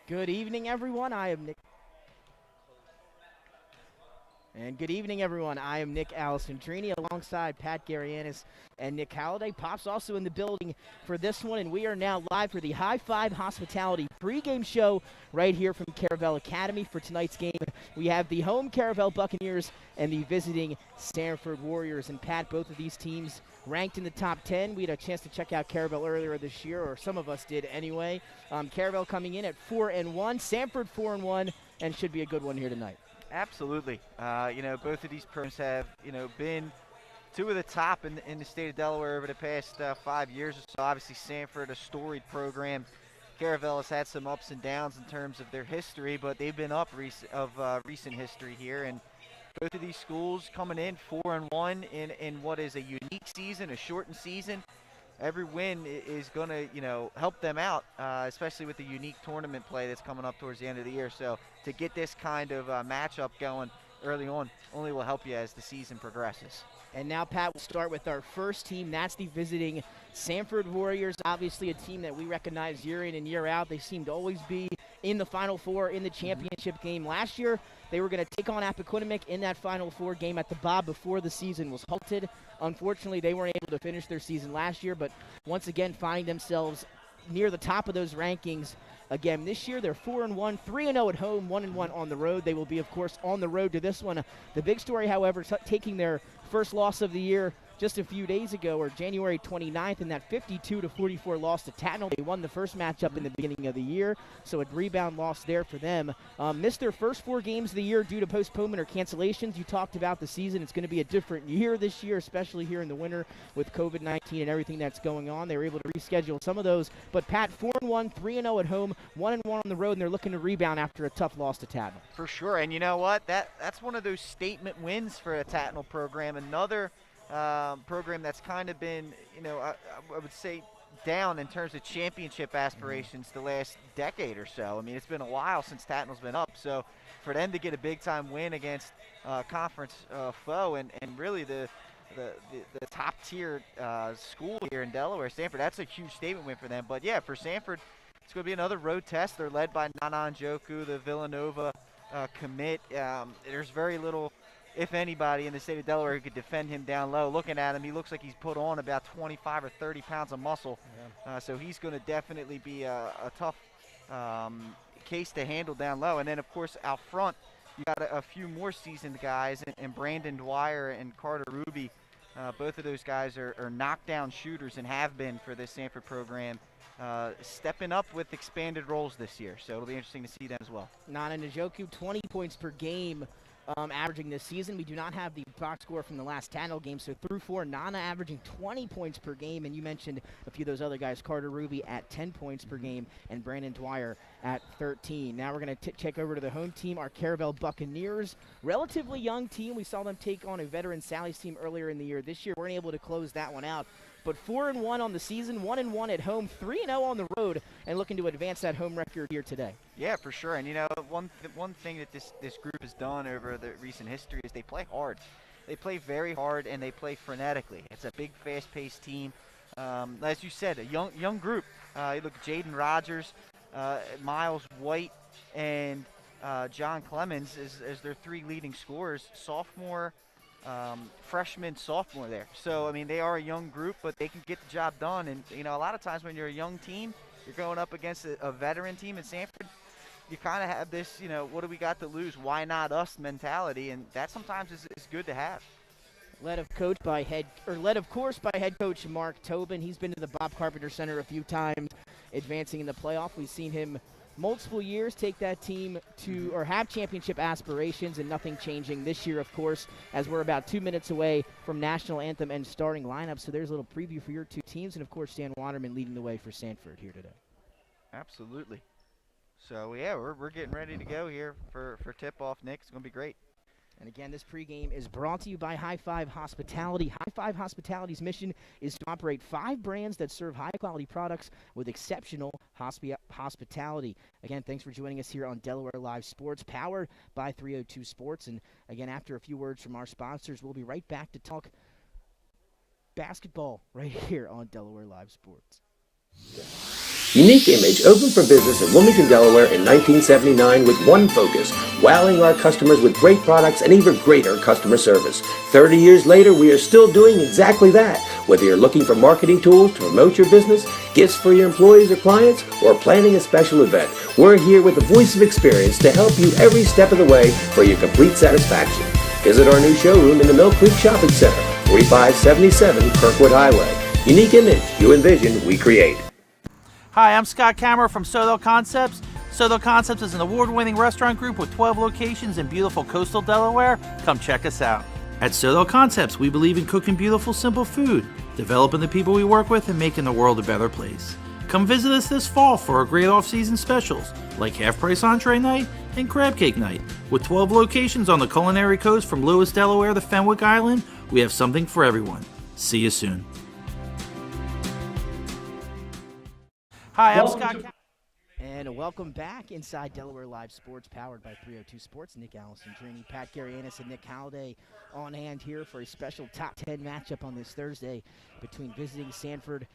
Good evening, everyone. I am Nick. And good evening, everyone. I am Nick Alessandrini alongside Pat Garianis and Nick Halliday. Pop's also in the building for this one, and we are now live for the High Five Hospitality pregame show right here from Caravel Academy. For tonight's game, we have the home Caravel Buccaneers and the visiting Sanford Warriors. And Pat, both of these teams ranked in the top 10. We had a chance to check out Caravel earlier this year, or some of us did anyway. Caravel coming in at 4-1, Sanford 4-1, and should be a good one here tonight. Absolutely. Both of these programs have, been two of the top in the state of Delaware over the past 5 years or so. Obviously, Sanford, a storied program. Caravel has had some ups and downs in terms of their history, but they've been up recent history here. And both of these schools coming in 4-1 in what is a unique season, a shortened season. Every win is going to, help them out, especially with the unique tournament play that's coming up towards the end of the year. So to get this kind of matchup going early on only will help you as the season progresses. And now, Pat, we'll start with our first team. That's the visiting Sanford Warriors, obviously a team that we recognize year in and year out. They seem to always be in the Final Four in the championship game. Last year, they were going to take on Appoquinimink in that Final Four game at the Bob before the season was halted. Unfortunately, they weren't able to finish their season last year, but once again find themselves near the top of those rankings. Again, this year they're 4-1, 3-0 at home, 1-1 on the road. They will be, of course, on the road to this one. The big story, however, taking their first loss of the year just a few days ago, or January 29th, in that 52-44 loss to Tatnall. They won the first matchup in the beginning of the year, so a rebound loss there for them. Missed their first 4 games of the year due to postponement or cancellations. You talked about the season. It's going to be a different year this year, especially here in the winter with COVID-19 and everything that's going on. They were able to reschedule some of those. But Pat, 4-1, 3-0 at home, 1-1 on the road, and they're looking to rebound after a tough loss to Tatnall. For sure, and you know what? That's one of those statement wins for a Tatnall program. Another program that's kind of been, I would say down in terms of championship aspirations the last decade or so. I mean, it's been a while since Tatnall's been up, so for them to get a big-time win against conference foe and really the top-tier school here in Delaware, Sanford, that's a huge statement win for them. But, yeah, for Sanford, it's going to be another road test. They're led by Nana Njoku, the Villanova commit. There's very little, if anybody, in the state of Delaware who could defend him down low. Looking at him, he looks like he's put on about 25 or 30 pounds of muscle. Yeah. So he's going to definitely be a tough case to handle down low. And then, of course, out front, you got a few more seasoned guys, and Brandon Dwyer and Carter Ruby. Both of those guys are knockdown shooters and have been for this Sanford program. Stepping up with expanded roles this year. So it'll be interesting to see them as well. Nana Njoku, 20 points per game. Averaging this season. We do not have the box score from the last Tatnall game, so through 4, Nana averaging 20 points per game, and you mentioned a few of those other guys, Carter Ruby at 10 points per game, and Brandon Dwyer at 13. Now we're going to check over to the home team, our Caravel Buccaneers. Relatively young team. We saw them take on a veteran Sally's team earlier in the year. This year, we're able to close that one out. But 4-1 on the season, 1-1 at home, 3-0 on the road, and looking to advance that home record here today. Yeah, for sure. And one thing that this group has done over the recent history is they play hard. They play very hard and they play frenetically. It's a big, fast-paced team. As you said, a young group. You look at Jaden Rogers, Miles White, and John Clemens as their 3 leading scorers. Freshman, sophomore there. So, I mean, they are a young group, but they can get the job done. And, a lot of times when you're a young team, you're going up against a veteran team in Sanford, you kind of have this, what do we got to lose? Why not us mentality? And that sometimes is good to have. Led, of course, by head coach Mark Tobin. He's been to the Bob Carpenter Center a few times, advancing in the playoff. We've seen him multiple years take that team to, or have championship aspirations, and nothing changing this year, of course, as we're about 2 minutes away from national anthem and starting lineup. So there's a little preview for your two teams, and of course Stan Waterman leading the way for Sanford here today. Absolutely. So yeah, we're getting ready to go here for tip-off, Nick. It's going to be great. And again, this pregame is brought to you by High Five Hospitality. High Five Hospitality's mission is to operate 5 brands that serve high-quality products with exceptional hospitality. Again, thanks for joining us here on Delaware Live Sports, powered by 302 Sports. And again, after a few words from our sponsors, we'll be right back to talk basketball right here on Delaware Live Sports. Unique Image opened for business in Wilmington, Delaware in 1979 with one focus, wowing our customers with great products and even greater customer service. 30 years later, we are still doing exactly that. Whether you're looking for marketing tools to promote your business, gifts for your employees or clients, or planning a special event, we're here with the voice of experience to help you every step of the way for your complete satisfaction. Visit our new showroom in the Mill Creek Shopping Center, 4577 Kirkwood Highway. Unique Image, you envision, we create. Hi, I'm Scott Kammerer from Sodell Concepts. Sodell Concepts is an award-winning restaurant group with 12 locations in beautiful coastal Delaware. Come check us out. At Sodell Concepts, we believe in cooking beautiful, simple food, developing the people we work with, and making the world a better place. Come visit us this fall for our great off-season specials, like half-price entree night and crab cake night. With 12 locations on the culinary coast from Lewis, Delaware to Fenwick Island, we have something for everyone. See you soon. Hi, I'm Scott. And welcome back inside Delaware Live Sports, powered by 302 Sports. Nick Allison, Trini, Pat Garianis, and Nick Halliday on hand here for a special top 10 matchup on this Thursday between visiting Sanford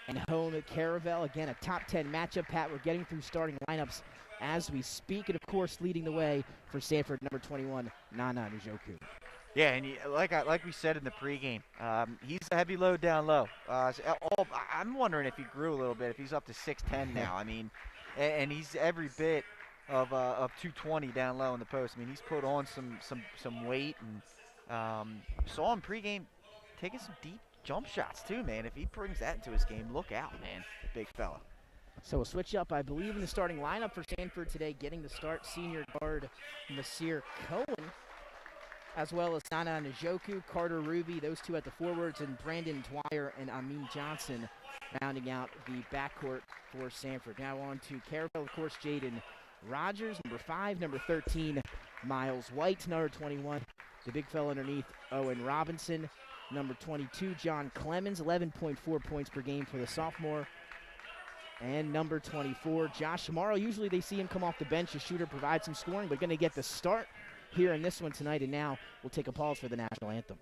and home at Caravel. Again, a top 10 matchup, Pat. We're getting through starting lineups as we speak, and of course, leading the way for Sanford, number 21, Nana Njoku. Yeah, and like we said in the pregame, he's a heavy load down low. I'm wondering if he grew a little bit, if he's up to 6'10" now. I mean, and he's every bit of 220 down low in the post. I mean, he's put on some weight, and saw him pregame taking some deep jump shots too, man. If he brings that into his game, look out, man, big fella. So we'll switch up, I believe, in the starting lineup for Sanford today. Getting the start, senior guard Nasir Cohen, as well as Nana Njoku, Carter Ruby, those two at the forwards, and Brandon Dwyer and Amin Johnson rounding out the backcourt for Sanford. Now on to Caravel, of course, Jaden Rogers, number 5, number 13, Miles White, number 21, the big fella underneath, Owen Robinson, number 22, John Clemens, 11.4 points per game for the sophomore, and number 24, Josh Morrow. Usually they see him come off the bench, a shooter, provide some scoring, but going to get the start here in this one tonight, and now we'll take a pause for the national anthem.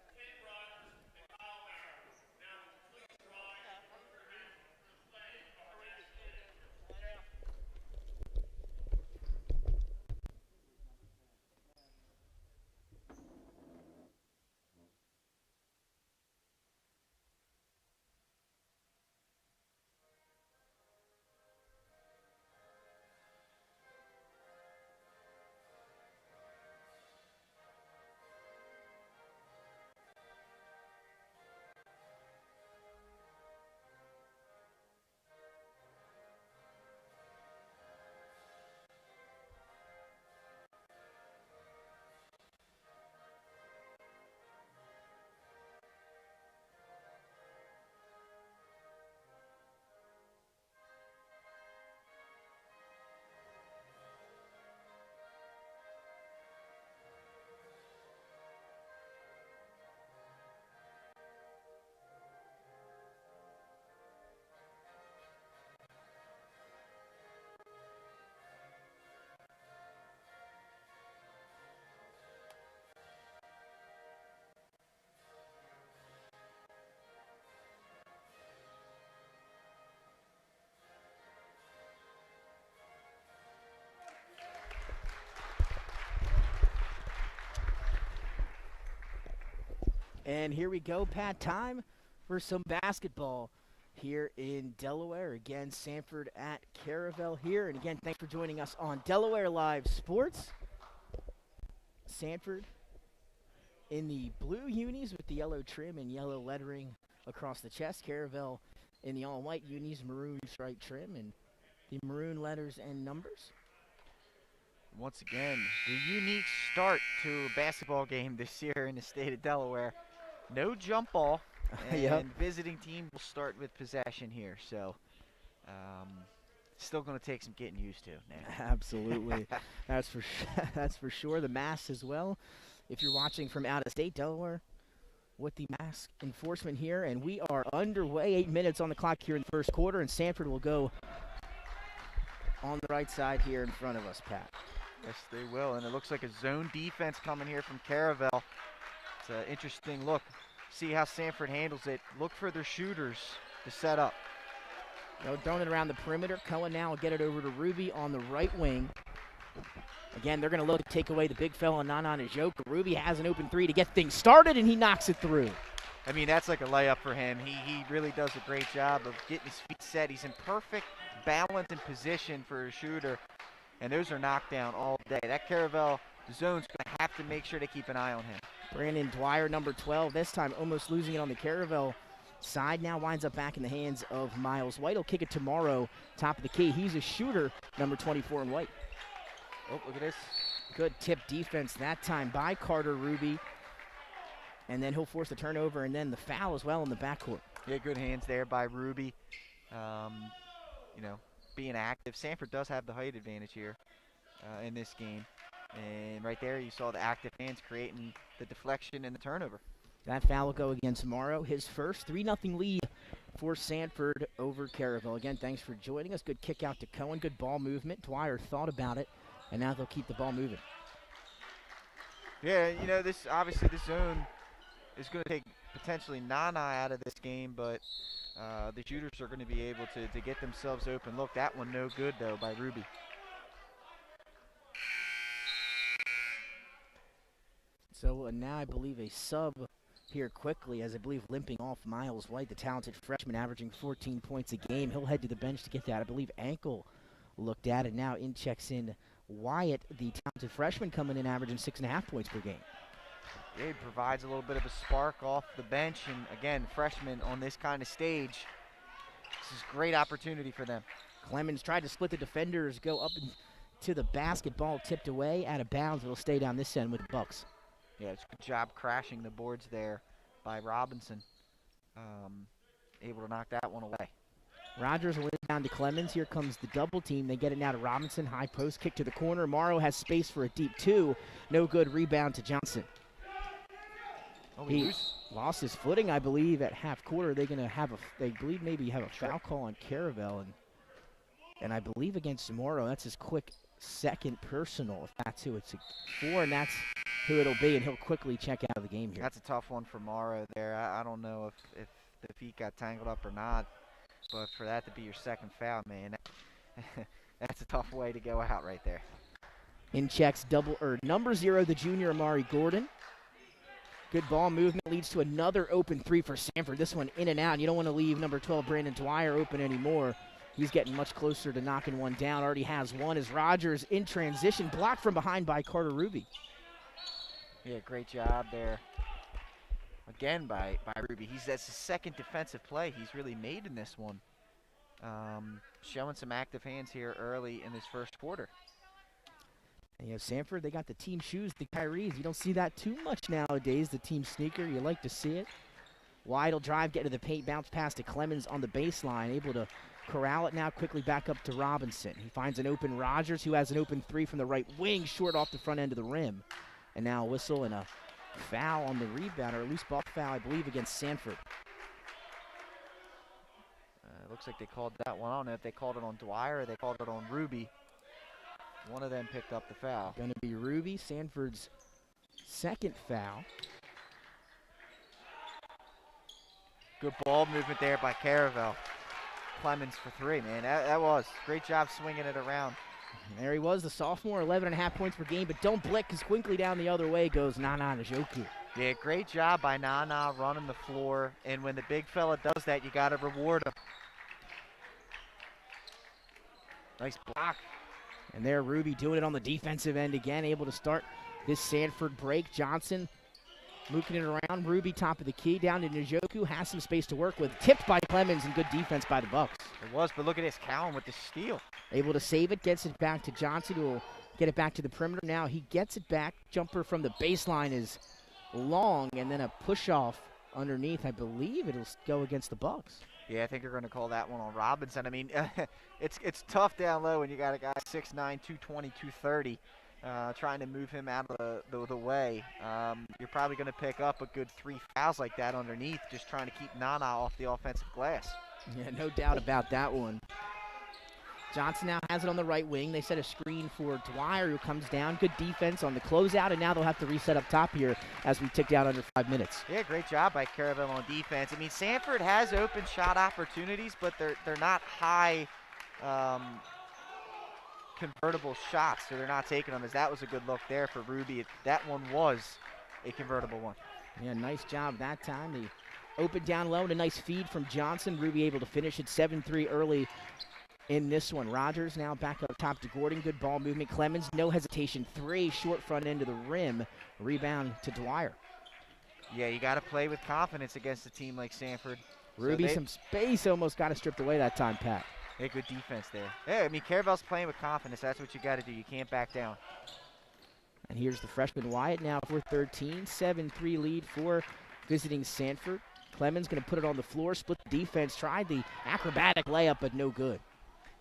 And here we go, Pat. Time for some basketball here in Delaware. Again, Sanford at Caravel here. And again, thanks for joining us on Delaware Live Sports. Sanford in the blue unis with the yellow trim and yellow lettering across the chest. Caravel in the all-white unis, maroon stripe trim, and the maroon letters and numbers. Once again, the unique start to a basketball game this year in the state of Delaware. No jump ball, and Yep. visiting team will start with possession here. So, still going to take some getting used to. Absolutely, that's for sure. The masks as well. If you're watching from out of state, Delaware, with the mask enforcement here, and we are underway. 8 minutes on the clock here in the first quarter, and Sanford will go on the right side here in front of us, Pat. Yes, they will, and it looks like a zone defense coming here from Caravel. It's an interesting look. See how Sanford handles it. Look for their shooters to set up. Throwing it around the perimeter. Cohen now will get it over to Ruby on the right wing. Again, they're going to look to take away the big fella, Nana Njoku. Ruby has an open three to get things started, and he knocks it through. I mean, that's like a layup for him. He really does a great job of getting his feet set. He's in perfect balance and position for a shooter, and those are knocked down all day. That Caravel zone's going to have to make sure to keep an eye on him. Brandon Dwyer, number 12, this time almost losing it on the Caravel side. Now winds up back in the hands of Miles White. He'll kick it to Morrow, top of the key. He's a shooter, number 24 in white. Oh, look at this. Good tip defense that time by Carter Ruby. And then he'll force the turnover and then the foul as well in the backcourt. Yeah, good hands there by Ruby. Being active. Sanford does have the height advantage here in this game. And right there you saw the active hands creating the deflection and the turnover. That foul will go against Morrow. His first 3-0 lead for Sanford over Caravel. Again, thanks for joining us. Good kick out to Cohen. Good ball movement. Dwyer thought about it, and now they'll keep the ball moving. Yeah, this zone is going to take potentially Nana out of this game, but the shooters are going to be able to get themselves open. Look, that one no good, though, by Ruby. So now I believe a sub here quickly, as I believe limping off Miles White, the talented freshman averaging 14 points a game. He'll head to the bench to get that. I believe ankle looked at, and now in checks in Wyatt, the talented freshman, coming in averaging 6.5 points per game. Yeah, it provides a little bit of a spark off the bench, and again, freshmen on this kind of stage, this is a great opportunity for them. Clemens tried to split the defenders, go up to the basketball, tipped away, out of bounds. It'll stay down this end with the Bucks. Yeah, it's a good job crashing the boards there by Robinson. Able to knock that one away. Rogers will inbound to Clemens. Here comes the double team. They get it now to Robinson. High post kick to the corner. Morrow has space for a deep two. No good. Rebound to Johnson. He lost his footing, I believe, at half quarter. They're going to have they believe maybe have a foul call on Caravel, and I believe against Morrow. That's his quick second personal, if that's who it's for, and that's who it'll be, and he'll quickly check out of the game here. That's a tough one for Morrow there. I don't know if the feet got tangled up or not, but for that to be your second foul, man, that's a tough way to go out right there. In checks number 0, the junior Amari Gordon. Good ball movement leads to another open three for Sanford. This one in and out. You don't want to leave number 12 Brandon Dwyer open anymore. He's getting much closer to knocking one down. Already has one as Rogers in transition, blocked from behind by Carter Ruby. Yeah, great job there. Again by Ruby. That's his second defensive play he's really made in this one. Showing some active hands here early in this first quarter. And Sanford, they got the team shoes, the Kyries. You don't see that too much nowadays, the team sneaker. You like to see it. Wide will drive, get to the paint, bounce pass to Clemens on the baseline. Able to corral it now, quickly back up to Robinson. He finds an open Rogers, who has an open three from the right wing, short off the front end of the rim. And now a whistle and a foul on the rebound, or a loose ball foul, I believe, against Sanford. Looks like they called that one. I don't know if they called it on Dwyer or they called it on Ruby. One of them picked up the foul. Going to be Ruby, Sanford's second foul. Good ball movement there by Caravel. Clemens for three, man. That was great job swinging it around. And there he was, the sophomore, 11.5 points per game, but don't blick, because quickly down the other way goes Nana Njoku. Yeah, great job by Nana running the floor, and when the big fella does that, you got to reward him. Nice block. And there Ruby doing it on the defensive end again, able to start this Sanford break. Johnson mooking it around. Ruby top of the key, down to Njoku, has some space to work with. Tipped by Clemens, and good defense by the Bucks. It was, but look at this, Cowan with the steal. Able to save it, gets it back to Johnson, who will get it back to the perimeter. Now he gets it back. Jumper from the baseline is long, and then a push-off underneath. I believe it'll go against the Bucks. Yeah, I think they're going to call that one on Robinson. I mean, it's tough down low when you got a guy 6'9", 220, 230, trying to move him out of the way. You're probably going to pick up a good 3 fouls like that underneath, just trying to keep Nana off the offensive glass. Yeah, no doubt about that one. Johnson now has it on the right wing. They set a screen for Dwyer, who comes down. Good defense on the closeout, and now they'll have to reset up top here as we tick down under 5 minutes. Yeah, great job by Caravel on defense. I mean, Sanford has open shot opportunities, but they're not high convertible shots, so they're not taking them. As that was a good look there for Ruby. That one was a convertible one. Yeah, nice job that time. They opened down low and a nice feed from Johnson. Ruby able to finish at 7-3 early in this one. Rogers now back up top to Gordon. Good ball movement. Clemens, no hesitation. 3, short front end of the rim. Rebound to Dwyer. Yeah, you got to play with confidence against a team like Sanford. Ruby, some space, almost got it stripped away that time, Pat. Yeah, good defense there. Yeah, I mean, Caravel's playing with confidence. That's what you got to do. You can't back down. And here's the freshman Wyatt now for 13. 7-3 lead for visiting Sanford. Clemens going to put it on the floor, split the defense, tried the acrobatic layup, but no good.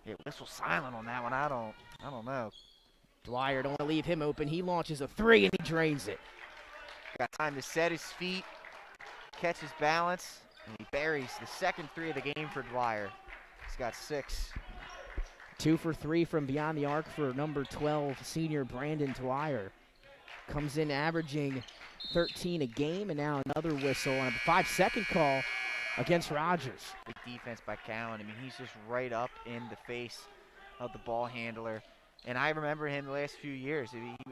Yeah, whistle silent on that one. I don't know. Dwyer, don't want to leave him open. He launches a 3 and he drains it. Got time to set his feet, catch his balance, and he buries the second 3 of the game for Dwyer. He's got 6. 2 for 3 from beyond the arc for number 12, senior Brandon Dwyer. Comes in averaging 13 a game, and now another whistle on a 5-second call against Rogers. Big defense by Cowan. I mean, he's just right up in the face of the ball handler. And I remember him the last few years.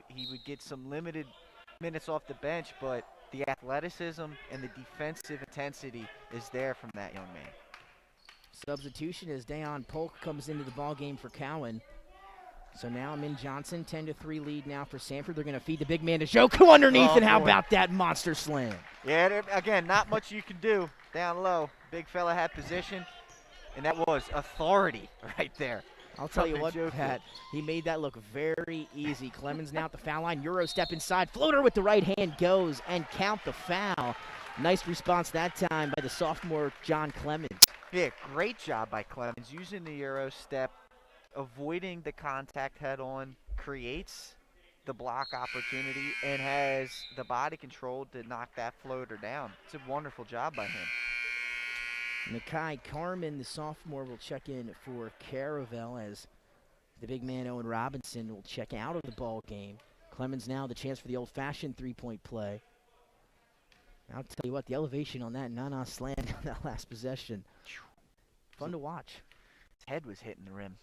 He would get some limited minutes off the bench, but the athleticism and the defensive intensity is there from that young man. Substitution as Dayon Polk comes into the ball game for Cowan. So now Min Johnson, 10-3 lead now for Sanford. They're going to feed the big man to Joku underneath, and how about that monster slam? Yeah, again, not much you can do down low. Big fella had position, and that was authority right there. I'll tell you what, Pat, he made that look very easy. Clemens now at the foul line. Euro step inside. Floater with the right hand goes and count the foul. Nice response that time by the sophomore John Clemens. Yeah, great job by Clemens using the Euro step, avoiding the contact head on, creates the block opportunity, and has the body control to knock that floater down. It's a wonderful job by him. Nakai Carmen, the sophomore, will check in for Caravel as the big man Owen Robinson will check out of the ball game. Clemens now the chance for the old-fashioned three-point play. I'll tell you what, the elevation on that Nana slam on that last possession, fun to watch. His head was hitting the rim.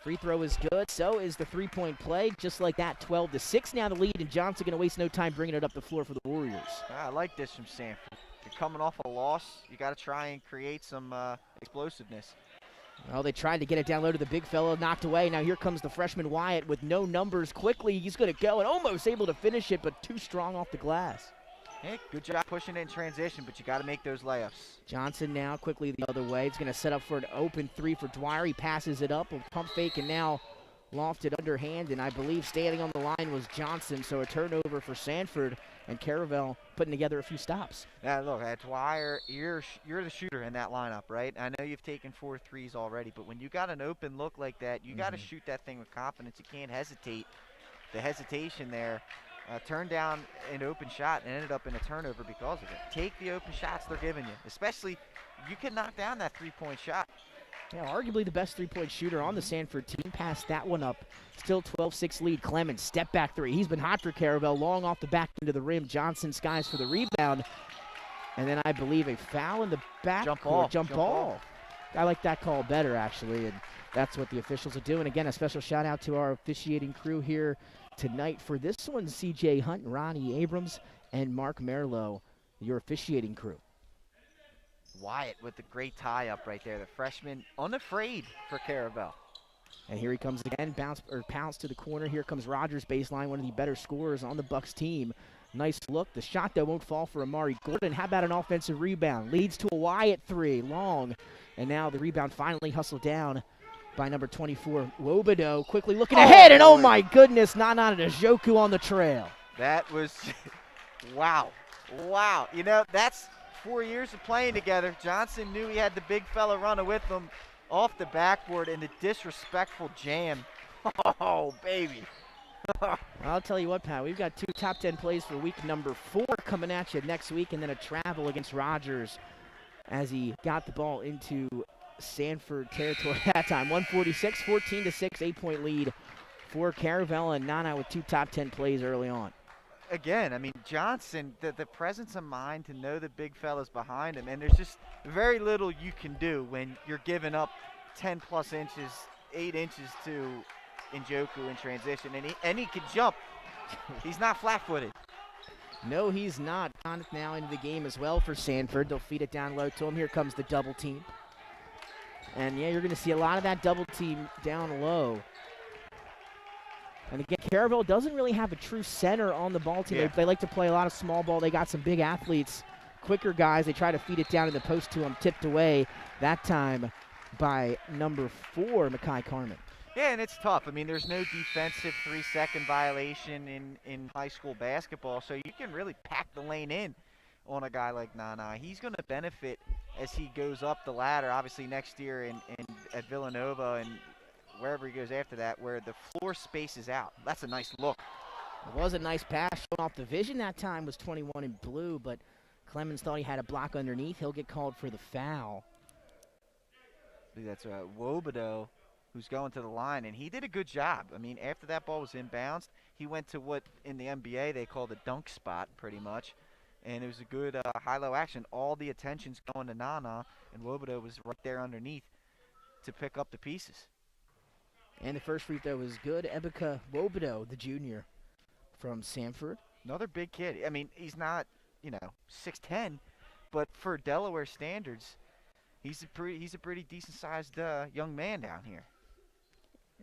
Free throw is good, so is the three-point play. Just like that, 12-6 now the lead, and Johnson going to waste no time bringing it up the floor for the Warriors. I like this from Sanford. You're coming off a loss. You got to try and create some explosiveness. Well, they tried to get it down low to the big fellow, knocked away. Now here comes the freshman Wyatt with no numbers. Quickly, he's going to go and almost able to finish it, but too strong off the glass. Hey, good job pushing it in transition, but you got to make those layups. Johnson now quickly the other way. He's going to set up for an open three for Dwyer. He passes it up, a pump fake, and now lofted underhand, and I believe standing on the line was Johnson, so a turnover for Sanford, and Caravel putting together a few stops. Yeah, look, at Dwyer, you're the shooter in that lineup, right? I know you've taken 4 threes already, but when you got an open look like that, you got to shoot that thing with confidence. You can't hesitate. The hesitation there turned down an open shot and ended up in a turnover because of it. Take the open shots they're giving you, especially you can knock down that three-point shot. Yeah, arguably the best three-point shooter on the Sanford team. Passed that one up. Still 12-6 lead. Clemens, step back three. He's been hot for Caravel. Long off the back into the rim. Johnson skies for the rebound. And then I believe a foul in the back. Jump ball. I like that call better, actually, and that's what the officials are doing. Again, a special shout-out to our officiating crew here tonight for this one, C.J. Hunt, Ronnie Abrams, and Mark Merlo, your officiating crew. Wyatt with the great tie-up right there. The freshman unafraid for Caravel. And here he comes again, pounce to the corner. Here comes Rogers baseline, one of the better scorers on the Bucks team. Nice look. The shot, though, won't fall for Amari Gordon. How about an offensive rebound? Leads to a Wyatt three, long. And now the rebound finally hustled down by number 24, Wobodo. Quickly looking ahead, and oh my goodness, Nana Njoku on the trail. That was, wow. You know, that's 4 years of playing together. Johnson knew he had the big fella running with him off the backboard, and the disrespectful jam. Oh, baby. I'll tell you what, Pat, we've got 2 top 10 plays for week number 4 coming at you next week, and then a travel against Rogers as he got the ball into Sanford territory at that time. 146, 14-6, 8-point lead for Caravel, and Nana with 2 top 10 plays early on. Again, I mean, Johnson, the presence of mind to know the big fellas behind him, and there's just very little you can do when you're giving up 10-plus inches, 8 inches to Njoku in transition, and he can jump. He's not flat-footed. No, he's not. Conniff now into the game as well for Sanford. They'll feed it down low to him. Here comes the double team. And, yeah, you're going to see a lot of that double team down low. And, again, Caravel doesn't really have a true center on the ball team. Yeah. They like to play a lot of small ball. They got some big athletes, quicker guys. They try to feed it down in the post to him, tipped away that time by number 4, Makai Carmen. Yeah, and it's tough. I mean, there's no defensive 3-second violation in high school basketball, so you can really pack the lane in on a guy like Nana. He's going to benefit as he goes up the ladder, obviously next year at Villanova and wherever he goes after that, where the floor spaces out. That's a nice look. It was a nice pass showing off the vision that time, was 21 in blue, but Clemens thought he had a block underneath. He'll get called for the foul. I think that's Wobodeau who's going to the line, and he did a good job. I mean, after that ball was inbounds, he went to what in the NBA they call the dunk spot pretty much, and it was a good high-low action. All the attention's going to Nana, and Wobodeau was right there underneath to pick up the pieces. And the first free throw was good. Ebika Wobodeau, the junior from Sanford. Another big kid. I mean, he's not, 6'10", but for Delaware standards, he's a pretty decent-sized young man down here.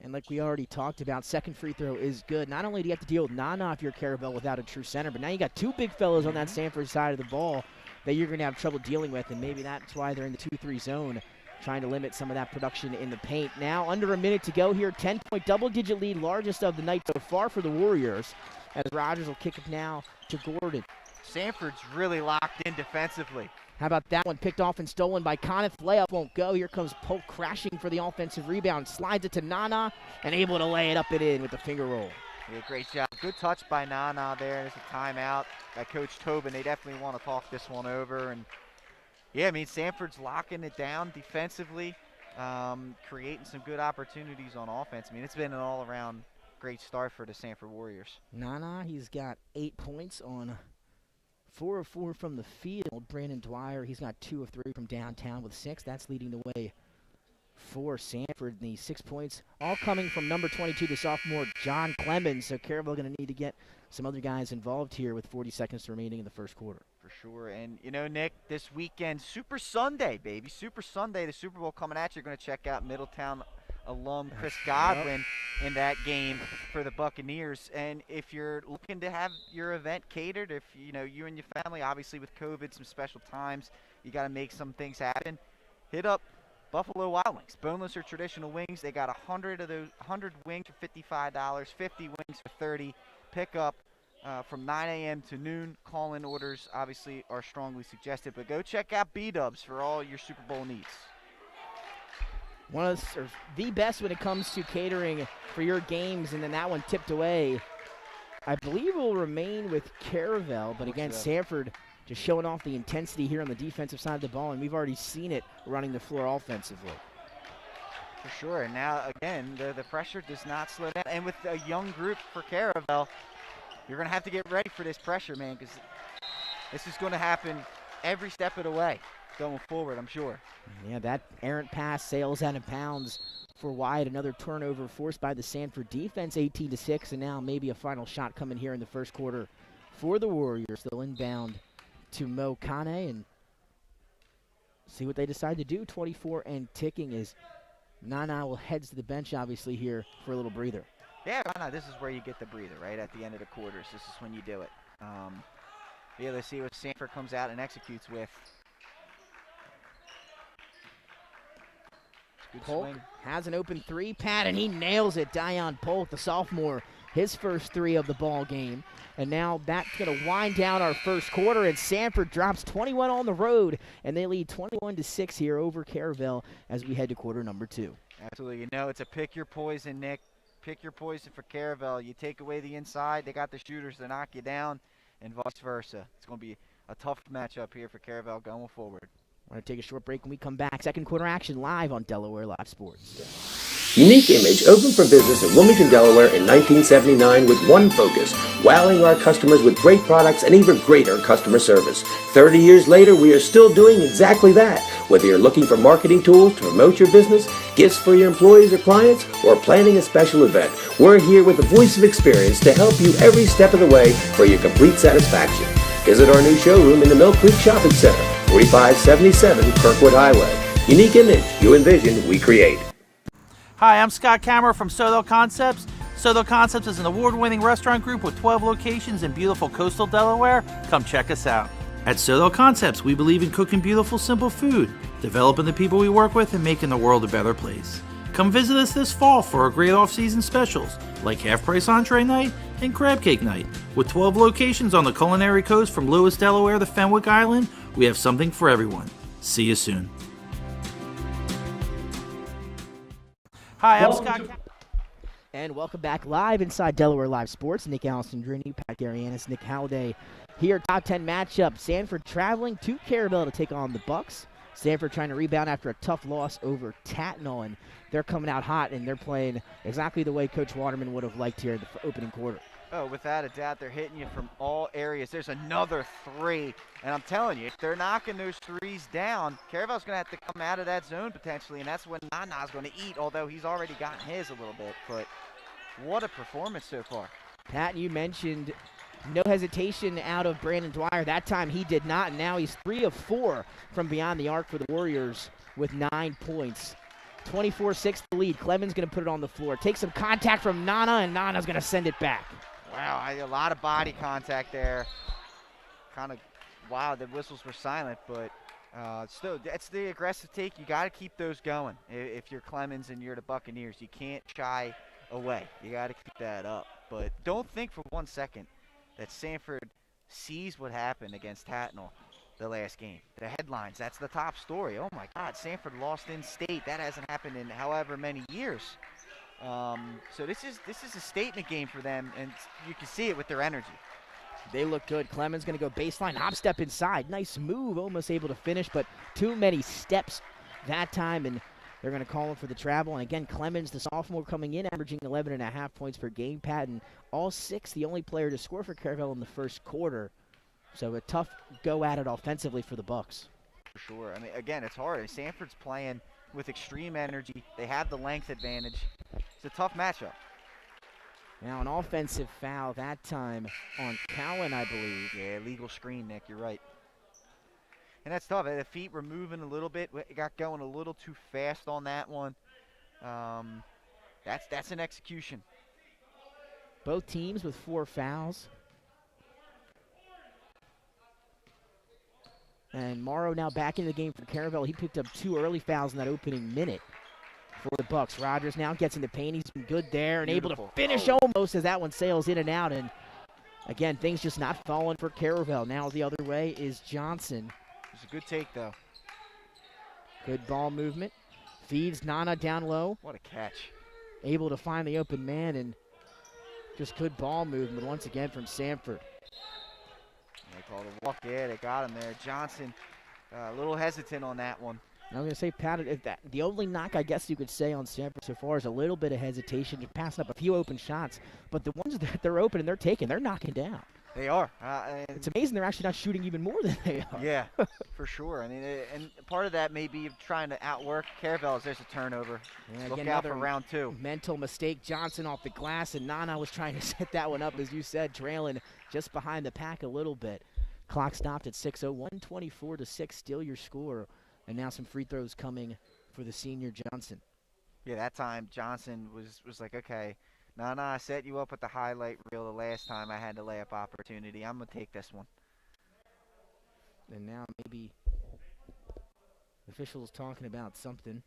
And like we already talked about, second free throw is good. Not only do you have to deal with Nana if you're Caravel without a true center, but now you got 2 big fellas on that Sanford side of the ball that you're going to have trouble dealing with, and maybe that's why they're in the 2-3 zone, trying to limit some of that production in the paint. Now under a minute to go here, 10-point double-digit lead, largest of the night so far for the Warriors, as Rogers will kick it now to Gordon. Sanford's really locked in defensively. How about that one? Picked off and stolen by Conniff. Layup won't go. Here comes Polk crashing for the offensive rebound. Slides it to Nana and able to lay it up and in with the finger roll. Yeah, great job. Good touch by Nana there. There's a timeout by Coach Tobin. They definitely want to talk this one over. And yeah, I mean, Sanford's locking it down defensively, creating some good opportunities on offense. I mean, it's been an all-around great start for the Sanford Warriors. Nana, he's got 8 points on 4 of 4 from the field. Brandon Dwyer, he's got 2 of 3 from downtown with 6. That's leading the way for Sanford. And the 6 points all coming from number 22, the sophomore John Clemens. So Caravel going to need to get some other guys involved here with 40 seconds remaining in the first quarter. For sure. And, Nick, this weekend, Super Sunday, baby. Super Sunday, the Super Bowl coming at you. You're going to check out Middletown alum Chris Godwin in that game for the Buccaneers. And if you're looking to have your event catered, if you and your family, obviously with COVID, some special times, you got to make some things happen, hit up Buffalo Wild Wings, boneless or traditional wings. They got 100 of those, 100 wings for $55, 50 wings for $30. Pick up from 9 a.m. to noon. Call-in orders obviously are strongly suggested, but go check out B-Dubs for all your Super Bowl needs. One of the best when it comes to catering for your games, and then that one tipped away. I believe will remain with Caravel, but again, Sanford just showing off the intensity here on the defensive side of the ball, and we've already seen it running the floor offensively. For sure, and now again, the pressure does not slow down, and with a young group for Caravel, you're going to have to get ready for this pressure, man, because this is going to happen every step of the way going forward, I'm sure. Yeah, that errant pass sails out of bounds for Wyatt. Another turnover forced by the Sanford defense, 18-6, and now maybe a final shot coming here in the first quarter for the Warriors. They'll inbound to Mo Kane and see what they decide to do. 24 and ticking as Nana will heads to the bench, obviously, here for a little breather. Yeah, no, this is where you get the breather, right? At the end of the quarters, this is when you do it. Yeah, let's see what Sanford comes out and executes with. Polk has an open 3-pad, and he nails it. Dion Polk, the sophomore, his first 3 of the ball game. And now that's going to wind down our first quarter, and Sanford drops 21 on the road, and they lead 21-6 here over Caravel as we head to quarter number 2. Absolutely. It's a pick your poison, Nick. Pick your poison for Caravel. You take away the inside, they got the shooters to knock you down, and vice versa. It's going to be a tough matchup here for Caravel going forward. We're going to take a short break when we come back. Second quarter action live on Delaware Live Sports. Unique Image opened for business in Wilmington, Delaware in 1979 with one focus, wowing our customers with great products and even greater customer service. 30 years later, we are still doing exactly that. Whether you're looking for marketing tools to promote your business, gifts for your employees or clients, or planning a special event, we're here with the voice of experience to help you every step of the way for your complete satisfaction. Visit our new showroom in the Mill Creek Shopping Center, 4577 Kirkwood Highway. Unique Image, you envision, we create. Hi, I'm Scott Kammerer from Soto Concepts. Soto Concepts is an award-winning restaurant group with 12 locations in beautiful coastal Delaware. Come check us out. At Soto Concepts, we believe in cooking beautiful, simple food, developing the people we work with, and making the world a better place. Come visit us this fall for our great off-season specials, like half-price entree night and crab cake night. With 12 locations on the culinary coast from Lewis, Delaware to Fenwick Island, we have something for everyone. See you soon. Hi, I'm Scott. And welcome back live inside Delaware Live Sports. Nick Allison-Drini, Pat Garianis, Nick Halliday here. Top 10 matchup. Sanford traveling to Caravel to take on the Bucks. Sanford trying to rebound after a tough loss over Tatnall, and they're coming out hot, and they're playing exactly the way Coach Waterman would have liked here in the opening quarter. Oh, without a doubt, they're hitting you from all areas. There's another three, and I'm telling you, if they're knocking those threes down, Caravel's going to have to come out of that zone potentially, and that's when Nana's going to eat, although he's already gotten his a little bit. But what a performance so far. Pat, you mentioned no hesitation out of Brandon Dwyer. That time he did not, and now he's 3 of 4 from beyond the arc for the Warriors with 9 points. 24-6 the lead. Clemens going to put it on the floor. Take some contact from Nana, and Nana's going to send it back. Wow, a lot of body contact there. Kind of wild that whistles were silent, but still, that's the aggressive take. You got to keep those going. If you're Clemens and you're the Buccaneers, you can't shy away. You got to keep that up. But don't think for 1 second that Sanford sees what happened against Tatnall the last game. The headlines, that's the top story. Oh my God, Sanford lost in state. That hasn't happened in however many years. So this is a statement game for them, and you can see it with their energy. They look good. Clemens going to go baseline, hop step inside. Nice move, almost able to finish, but too many steps that time, and they're going to call him for the travel. And again, Clemens, the sophomore, coming in, averaging 11.5 points per game. Patton, all 6, the only player to score for Caravel in the first quarter. So a tough go at it offensively for the Bucks. For sure. I mean, again, it's hard. Sanford's playing with extreme energy. They have the length advantage. It's a tough matchup. Now an offensive foul that time on Cowan, I believe. Yeah, illegal screen, Nick. You're right. And that's tough. The feet were moving a little bit. It got going a little too fast on that one. That's an execution. Both teams with 4 fouls. And Morrow now back in the game for Caravel. He picked up 2 early fouls in that opening minute for the Bucks. Rogers now gets in the paint. He's been good there and able to finish almost as that one sails in and out. And again, things just not falling for Caravel. Now the other way is Johnson. It's a good take, though. Good ball movement. Feeds Nana down low. What a catch. Able to find the open man, and just good ball movement once again from Sanford. They called a walk. Yeah, they got him there. Johnson, a little hesitant on that one. I'm going to say, Pat, the only knock I guess you could say on Sanford so far is a little bit of hesitation to pass up a few open shots. But the ones that they're open and they're taking, they're knocking down. They are. It's amazing they're actually not shooting even more than they are. Yeah, for sure. I mean, and part of that may be trying to outwork Caravel as there's a turnover. Yeah, look out for round 2. Mental mistake. Johnson off the glass, and Nana was trying to set that one up, as you said, trailing just behind the pack a little bit. Clock stopped at 6:01, 24-6, still your score. And now some free throws coming for the senior Johnson. Yeah, that time Johnson was like, okay, Nana, I set you up with the highlight reel the last time I had the layup opportunity. I'm going to take this one. And now maybe officials talking about something.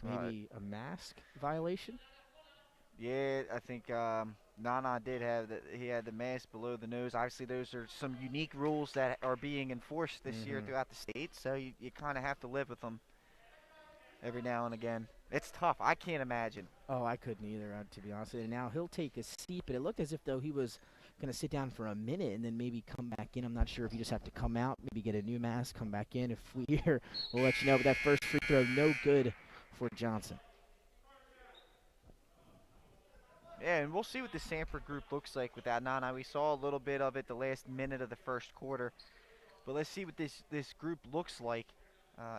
Maybe a mask violation? Yeah, I think Nana did have he had the mask below the nose. Obviously, those are some unique rules that are being enforced this year throughout the state, so you kind of have to live with them every now and again. It's tough. I can't imagine. Oh, I couldn't either, to be honest with you. Now he'll take a seat, but it looked as if though he was going to sit down for a minute and then maybe come back in. I'm not sure if you just have to come out, maybe get a new mask, come back in. If we hear, we'll let you know. But that first free throw, no good for Johnson. Yeah, and we'll see what the Sanford group looks like with that. Nana, we saw a little bit of it the last minute of the first quarter. But let's see what this group looks like.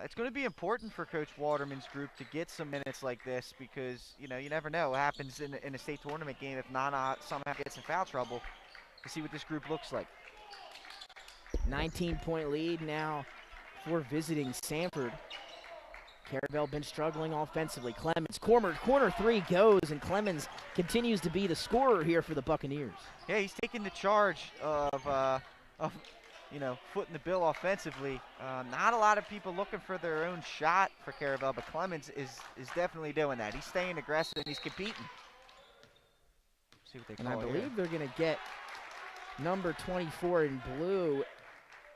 It's going to be important for Coach Waterman's group to get some minutes like this because, you never know what happens in a state tournament game if Nana somehow gets in foul trouble. To see what this group looks like. 19-point lead now for visiting Sanford. Caravel been struggling offensively. Clemens, corner three goes, and Clemens continues to be the scorer here for the Buccaneers. Yeah, he's taking the charge of footing the bill offensively. Not a lot of people looking for their own shot for Caravel, but Clemens is definitely doing that. He's staying aggressive and he's competing. See what they call and I it believe here. They're going to get number 24 in blue,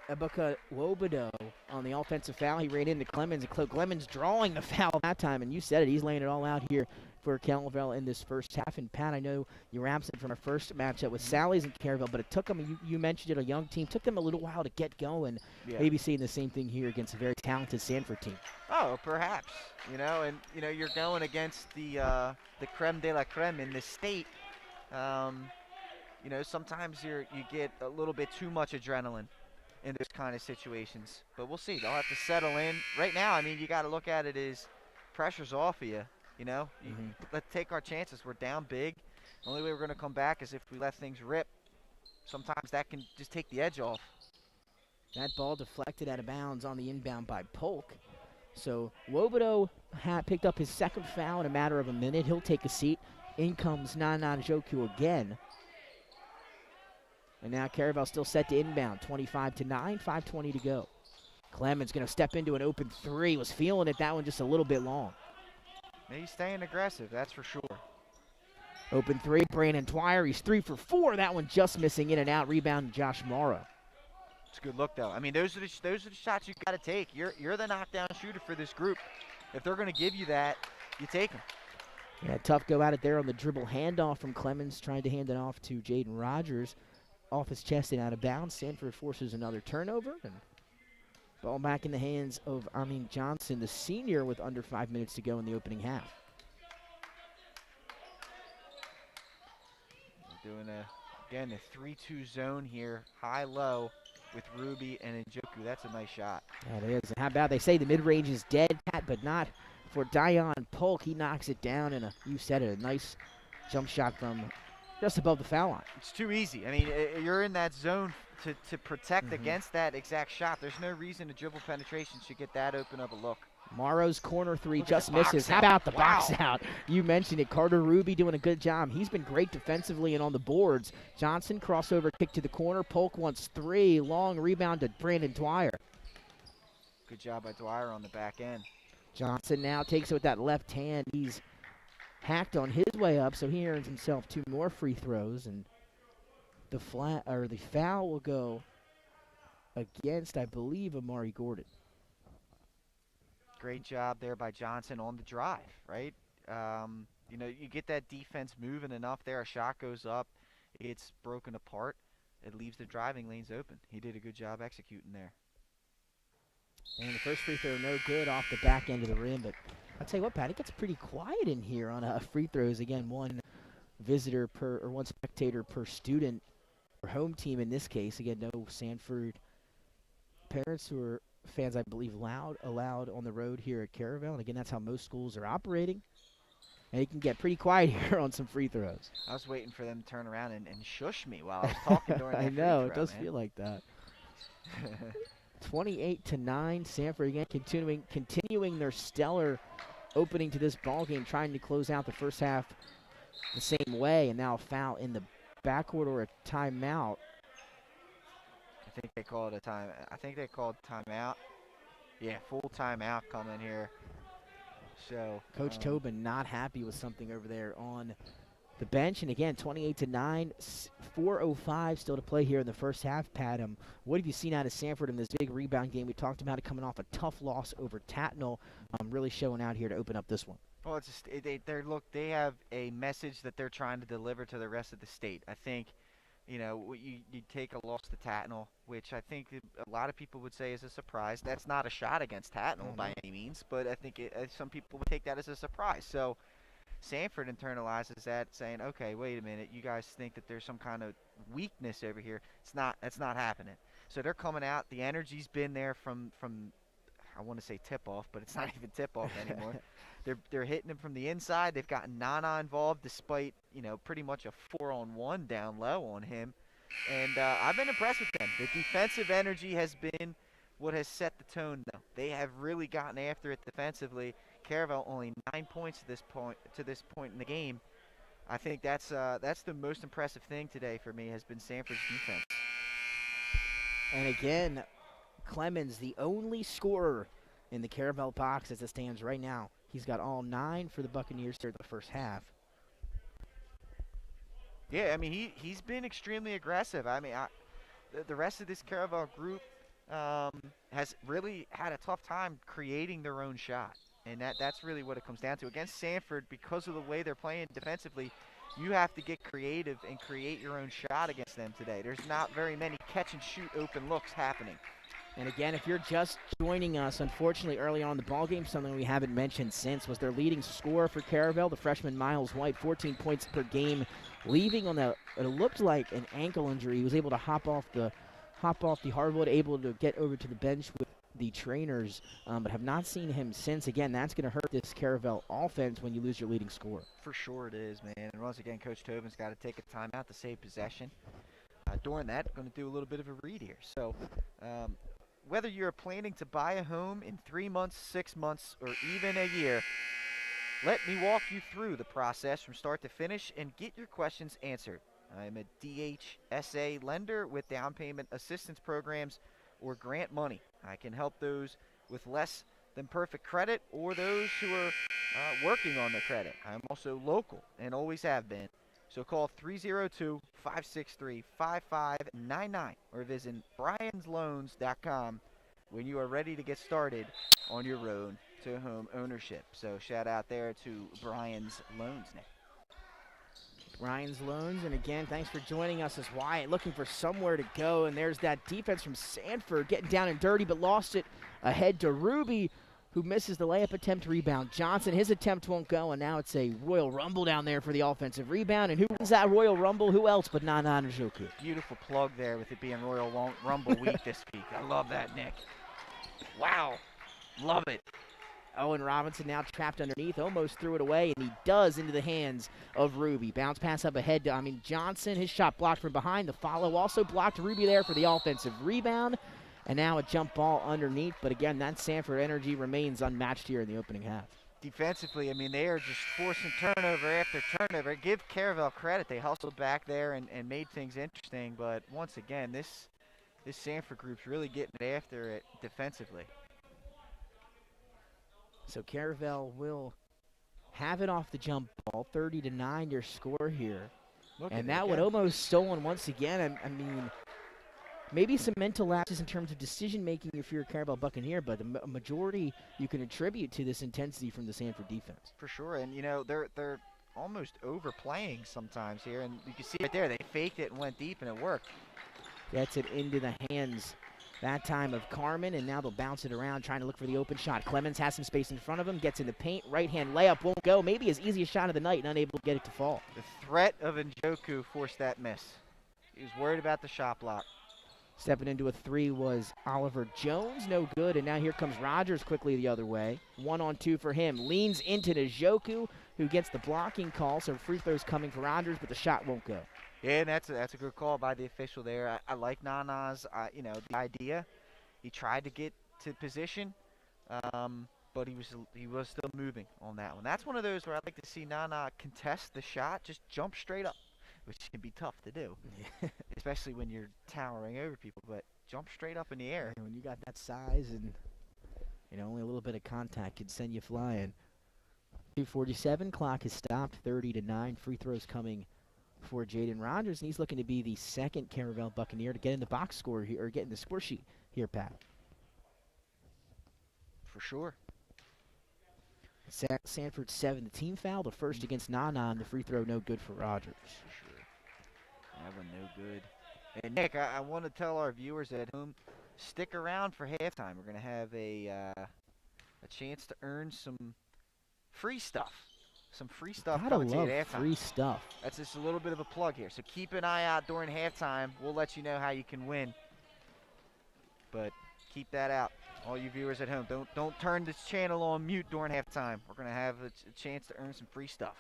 Ebuka Wobodo, on the offensive foul. He ran into Clemens, and Clemens drawing the foul that time, and you said it. He's laying it all out here for Caravel in this first half. And, Pat, I know you were absent from our first matchup with Sally's and Caravel, but it took them, you mentioned it, a young team, took them a little while to get going. Yeah. Maybe seeing the same thing here against a very talented Sanford team. Oh, perhaps. You're going against the creme de la creme in this state. Sometimes you get a little bit too much adrenaline in those kind of situations. But we'll see. They'll have to settle in. Right now, you got to look at it as pressure's off of you. Let's take our chances. We're down big. The only way we're going to come back is if we let things rip. Sometimes that can just take the edge off. That ball deflected out of bounds on the inbound by Polk. So Wobodo picked up his second foul in a matter of a minute. He'll take a seat. In comes Nana Joku again. And now Caravel still set to inbound. 25-9, 5:20 to go. Clemens going to step into an open three. Was feeling it, that one just a little bit long. He's staying aggressive, that's for sure. Open three, Brandon Dwyer. He's 3 for 4. That one just missing in and out. Rebound to Josh Morrow. It's a good look, though. Those are the shots you got to take. You're the knockdown shooter for this group. If they're going to give you that, you take them. Yeah, tough go at it there on the dribble handoff from Clemens, trying to hand it off to Jaden Rogers. Off his chest and out of bounds. Sanford forces another turnover. And ball back in the hands of Amin Johnson, the senior, with under 5 minutes to go in the opening half. We're doing a 3-2 zone here, high-low with Ruby and Njoku. That's a nice shot. That is. And how about they say the mid-range is dead, Pat, but not for Dion Polk. He knocks it down, and you said it, a nice jump shot from just above the foul line. It's too easy. You're in that zone to protect against that exact shot. There's no reason a dribble penetration should get that open of a look. Morrow's corner three just misses. How about the box out? You mentioned it. Carter Ruby doing a good job. He's been great defensively and on the boards. Johnson, crossover kick to the corner. Polk wants three. Long rebound to Brandon Dwyer. Good job by Dwyer on the back end. Johnson now takes it with that left hand. He's hacked on his way up, so he earns himself 2 more free throws, and the foul will go against, I believe, Amari Gordon. Great job there by Johnson on the drive, right? You get that defense moving enough there, a shot goes up, it's broken apart, it leaves the driving lanes open. He did a good job executing there. And the first free throw no good off the back end of the rim, but I'll tell you what, Pat, it gets pretty quiet in here on free throws. Again, one spectator per student, or home team in this case. Again, no Sanford parents who are fans, I believe, allowed on the road here at Caravel. And again, that's how most schools are operating. And it can get pretty quiet here on some free throws. I was waiting for them to turn around and shush me while I was talking during that I free know, throw, it does man. feel like that. 28-9, Sanford again continuing their stellar opening to this ball game, trying to close out the first half the same way, and now a foul in the backcourt or a timeout. I think they called timeout. Yeah, full timeout coming here. So Coach Tobin not happy with something over there on the bench. And again, 28-9, 4:05 still to play here in the first half. Pat, what have you seen out of Sanford in this big rebound game? We talked about it coming off a tough loss over Tatnall. Really showing out here to open up this one. Well, it's just they have a message that they're trying to deliver to the rest of the state. I think, you take a loss to Tatnall, which I think a lot of people would say is a surprise. That's not a shot against Tatnall by any means, but I think some people would take that as a surprise. So Sanford internalizes that, saying, "Okay, wait a minute. You guys think that there's some kind of weakness over here? It's not. That's not happening." So they're coming out. The energy's been there from I want to say tip-off, but it's not even tip-off anymore. They're hitting him from the inside. They've gotten Nana involved despite, pretty much a 4-on-1 down low on him. And I've been impressed with them. The defensive energy has been what has set the tone, though. They have really gotten after it defensively. Caravel only 9 points to this point in the game. I think that's the most impressive thing today for me has been Sanford's defense. And again, Clemens, the only scorer in the Caravel box as it stands right now. He's got all 9 for the Buccaneers here in the first half. Yeah, I mean, he's been extremely aggressive. I mean, the rest of this Caravel group has really had a tough time creating their own shot. And that's really what it comes down to. Against Sanford, because of the way they're playing defensively, you have to get creative and create your own shot against them today. There's not very many catch-and-shoot open looks happening. And again, if you're just joining us, unfortunately, early on in the ballgame, something we haven't mentioned since was their leading scorer for Caravel, the freshman Miles White, 14 points per game, leaving on it looked like an ankle injury. He was able to hop off the hardwood, able to get over to the bench with the trainers, but have not seen him since. Again, that's going to hurt this Caravel offense when you lose your leading scorer. For sure it is, man. And once again, Coach Tobin's got to take a timeout to save possession. During that, going to do a little bit of a read here. So, whether you're planning to buy a home in 3 months, 6 months, or even a year, let me walk you through the process from start to finish and get your questions answered. I'm a DHSA lender with down payment assistance programs or grant money. I can help those with less than perfect credit or those who are working on their credit. I'm also local and always have been. So call 302-563-5599 or visit briansloans.com when you are ready to get started on your road to home ownership. So shout out there to Brian's Loans, Nick. Brian's Loans, and again, thanks for joining us as Wyatt looking for somewhere to go, and there's that defense from Sanford getting down and dirty, but lost it ahead to Ruby, who misses the layup attempt. Rebound Johnson, his attempt won't go, and now it's a Royal Rumble down there for the offensive rebound, and who wins that Royal Rumble? Who else but Nana Njoku? Beautiful plug there with it being Royal Rumble week this week. I love that, Nick. Wow, love it. Owen Robinson now trapped underneath, almost threw it away, and he does into the hands of Ruby. Bounce pass up ahead to Johnson. His shot blocked from behind. The follow also blocked Ruby there for the offensive rebound. And now a jump ball underneath. But again, that Sanford energy remains unmatched here in the opening half. Defensively, I mean, they are just forcing turnover after turnover. Give Caravel credit. They hustled back there and made things interesting. But once again, this Sanford group's really getting after it defensively. So Caravel will have it off the jump ball. 30-9 your score here. And that one almost stolen once again. I mean, maybe some mental lapses in terms of decision-making if you're a Caravel Buccaneer, but a majority you can attribute to this intensity from the Sanford defense. For sure, and they're almost overplaying sometimes here, and you can see right there, they faked it and went deep, and it worked. Gets it into the hands that time of Carmen, and now they'll bounce it around trying to look for the open shot. Clemens has some space in front of him, gets in the paint, right-hand layup won't go. Maybe his easiest shot of the night and unable to get it to fall. The threat of Njoku forced that miss. He was worried about the shot block. Stepping into a three was Oliver Jones, no good, and now here comes Rogers quickly the other way. 1-on-2 for him, leans into Njoku, who gets the blocking call, so free throws coming for Rogers, but the shot won't go. Yeah, and that's a good call by the official there. I like Nana's, the idea. He tried to get to position, but he was still moving on that one. That's one of those where I'd like to see Nana contest the shot, just jump straight up, which can be tough to do, especially when you're towering over people. But jump straight up in the air. When you got that size and only a little bit of contact could send you flying. 2:47, clock has stopped. 30-9. Free throws coming for Jaden Rogers, and he's looking to be the second Caravel Buccaneer to get in the box score here, or get in the score sheet here, Pat. For sure. Sanford's seventh team foul, the first against Nana, and the free throw no good for Rogers. Sure. That one no good. And Nick, I want to tell our viewers at home, stick around for halftime. We're going to have a chance to earn some free stuff. Some free stuff Gotta coming to you love at halftime. free stuff. That's just a little bit of a plug here. So keep an eye out during halftime. We'll let you know how you can win. But keep that out. All you viewers at home, don't turn this channel on mute during halftime. We're going to have a chance to earn some free stuff.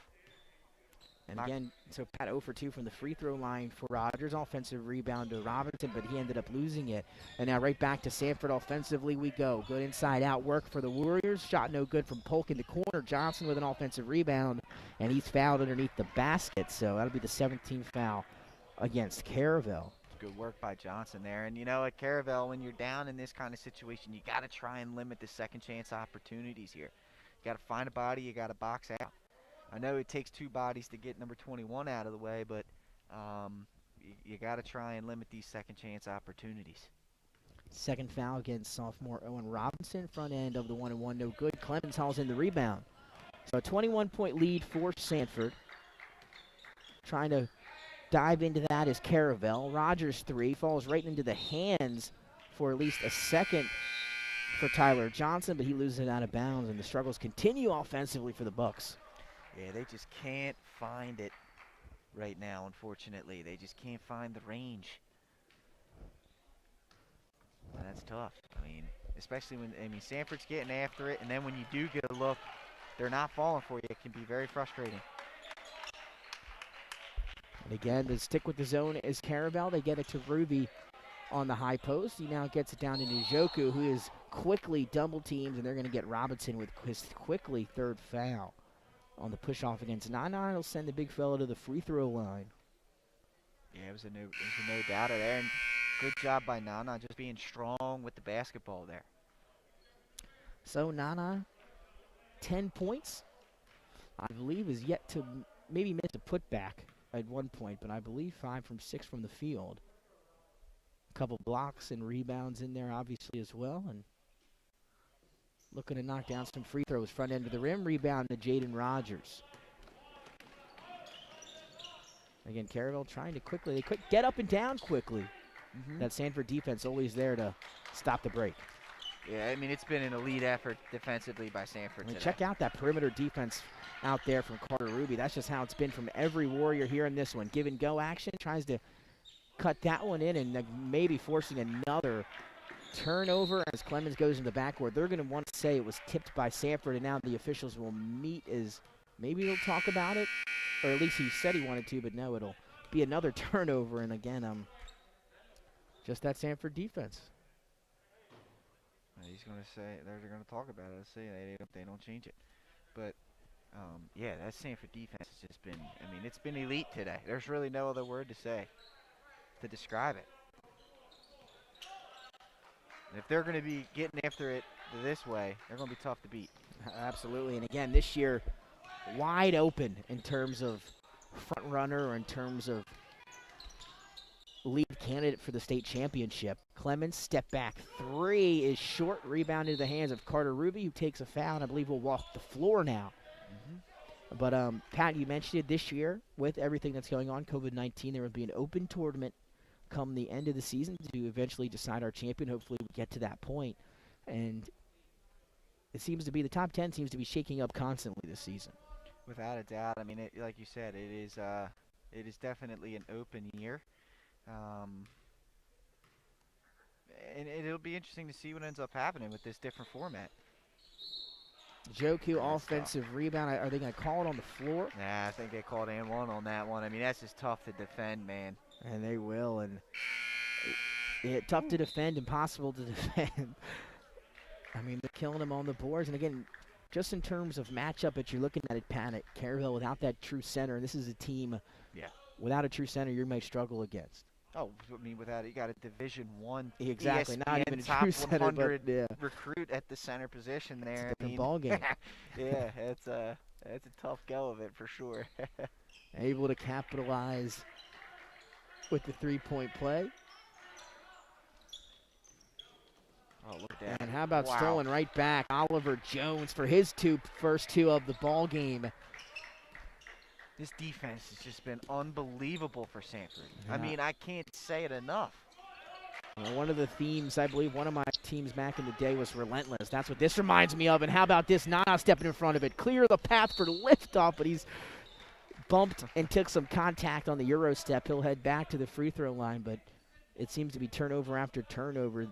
And again, so Pat 0 for 2 from the free throw line for Rogers. Offensive rebound to Robinson, but he ended up losing it. And now right back to Sanford offensively we go. Good inside out work for the Warriors. Shot no good from Polk in the corner. Johnson with an offensive rebound, and he's fouled underneath the basket. So that'll be the 17th foul against Caravel. Good work by Johnson there. And you know, at Caravel, when you're down in this kind of situation, you got to try and limit the second chance opportunities here. You got to find a body, you got to box out. I know it takes two bodies to get number 21 out of the way, but you got to try and limit these second chance opportunities. Second foul against sophomore Owen Robinson. Front end of the 1-and-1, no good. Clemens hauls in the rebound. So a 21-point lead for Sanford. Trying to dive into that is Caravel. Rogers' three falls right into the hands for at least a second for Tyler Johnson, but he loses it out of bounds, and the struggles continue offensively for the Bucks. Yeah, they just can't find it right now, unfortunately. They just can't find the range. And that's tough. I mean, especially when, Sanford's getting after it, and then when you do get a look, they're not falling for you. It can be very frustrating. And again, to stick with the zone is Caravel. They get it to Ruby on the high post. He now gets it down to Njoku, who is quickly double teamed, and they're going to get Robinson with his quickly third foul. On the push-off against Nana, it'll send the big fella to the free throw line. Yeah, it was a no doubter there, and good job by Nana just being strong with the basketball there. So Nana, 10 points, I believe, is yet to maybe miss a putback at one point, but I believe 5 from 6 from the field. A couple blocks and rebounds in there, obviously, as well, and looking to knock down some free throws. Front end of the rim, rebound to Jaden Rogers. Again, Caravel trying to quickly, get up and down quickly. That Sanford defense always there to stop the break. Yeah, I mean, it's been an elite effort defensively by Sanford today. Check out that perimeter defense out there from Carter Ruby. That's just how it's been from every Warrior here in this one. Give and go action, tries to cut that one in, and maybe forcing another turnover as Clemens goes in the backcourt. They're going to want to say it was tipped by Sanford, and now the officials will meet as maybe they'll talk about it, or at least he said he wanted to, but no, it'll be another turnover. And again, just that Sanford defense. He's going to say they're going to talk about it. Let's say they don't change it, but yeah, that Sanford defense has just been. I mean, it's been elite today. There's really no other word to say to describe it. If they're going to be getting after it this way, they're going to be tough to beat. Absolutely. And again, this year, wide open in terms of front runner or in terms of lead candidate for the state championship. Clemens, step back three is short. Rebound into the hands of Carter Ruby, who takes a foul, and I believe will walk the floor now. But, Pat, you mentioned it this year with everything that's going on, COVID-19, there will be an open tournament come the end of the season to eventually decide our champion. Hopefully we get to that point. And it seems to be the top 10 seems to be shaking up constantly this season. Without a doubt. I mean, like you said, it is definitely an open year. And it'll be interesting to see what ends up happening with this different format. Joku offensive rebound. Are they going to call it on the floor? Nah, I think they called and one on that one. I mean, that's just tough to defend, man. And they will. And tough to defend, impossible to defend. I mean, they're killing them on the boards. And again, just in terms of matchup that you're looking at it, Pat, at Caravel without that true center, and this is a team without a true center you might struggle against. Oh, I mean, without it, you got a Division I exactly, ESPN not even a top true center, 100 but, recruit at the center position there. It's a different ball game. Yeah, it's a tough go of it for sure. Able to capitalize with the three-point play. Oh, look at that. And how about wow. stolen right back, Oliver Jones for his first two of the ball game. This defense has just been unbelievable for Sanford. Yeah. I mean, I can't say it enough. One of the themes, I believe one of my teams back in the day was relentless. That's what this reminds me of. And how about this? Nana stepping in front of it. Clear the path for liftoff, but he's bumped and took some contact on the Euro step. He'll head back to the free throw line, but it seems to be turnover after turnover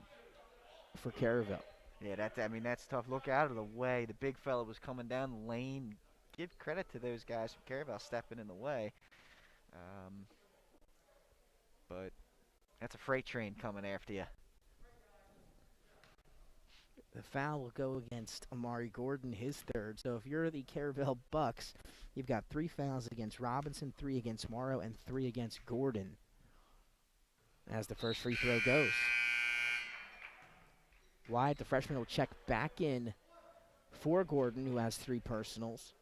for Caravel. Yeah, that's tough. Look out of the way. The big fella was coming down the lane. Give credit to those guys from Caravel stepping in the way. But that's a freight train coming after you. The foul will go against Amari Gordon, his third. So if you're the Caravel Bucks, you've got 3 fouls against Robinson, 3 against Morrow, and 3 against Gordon as the first free throw goes. Wyatt, the freshman, will check back in for Gordon, who has 3 personals,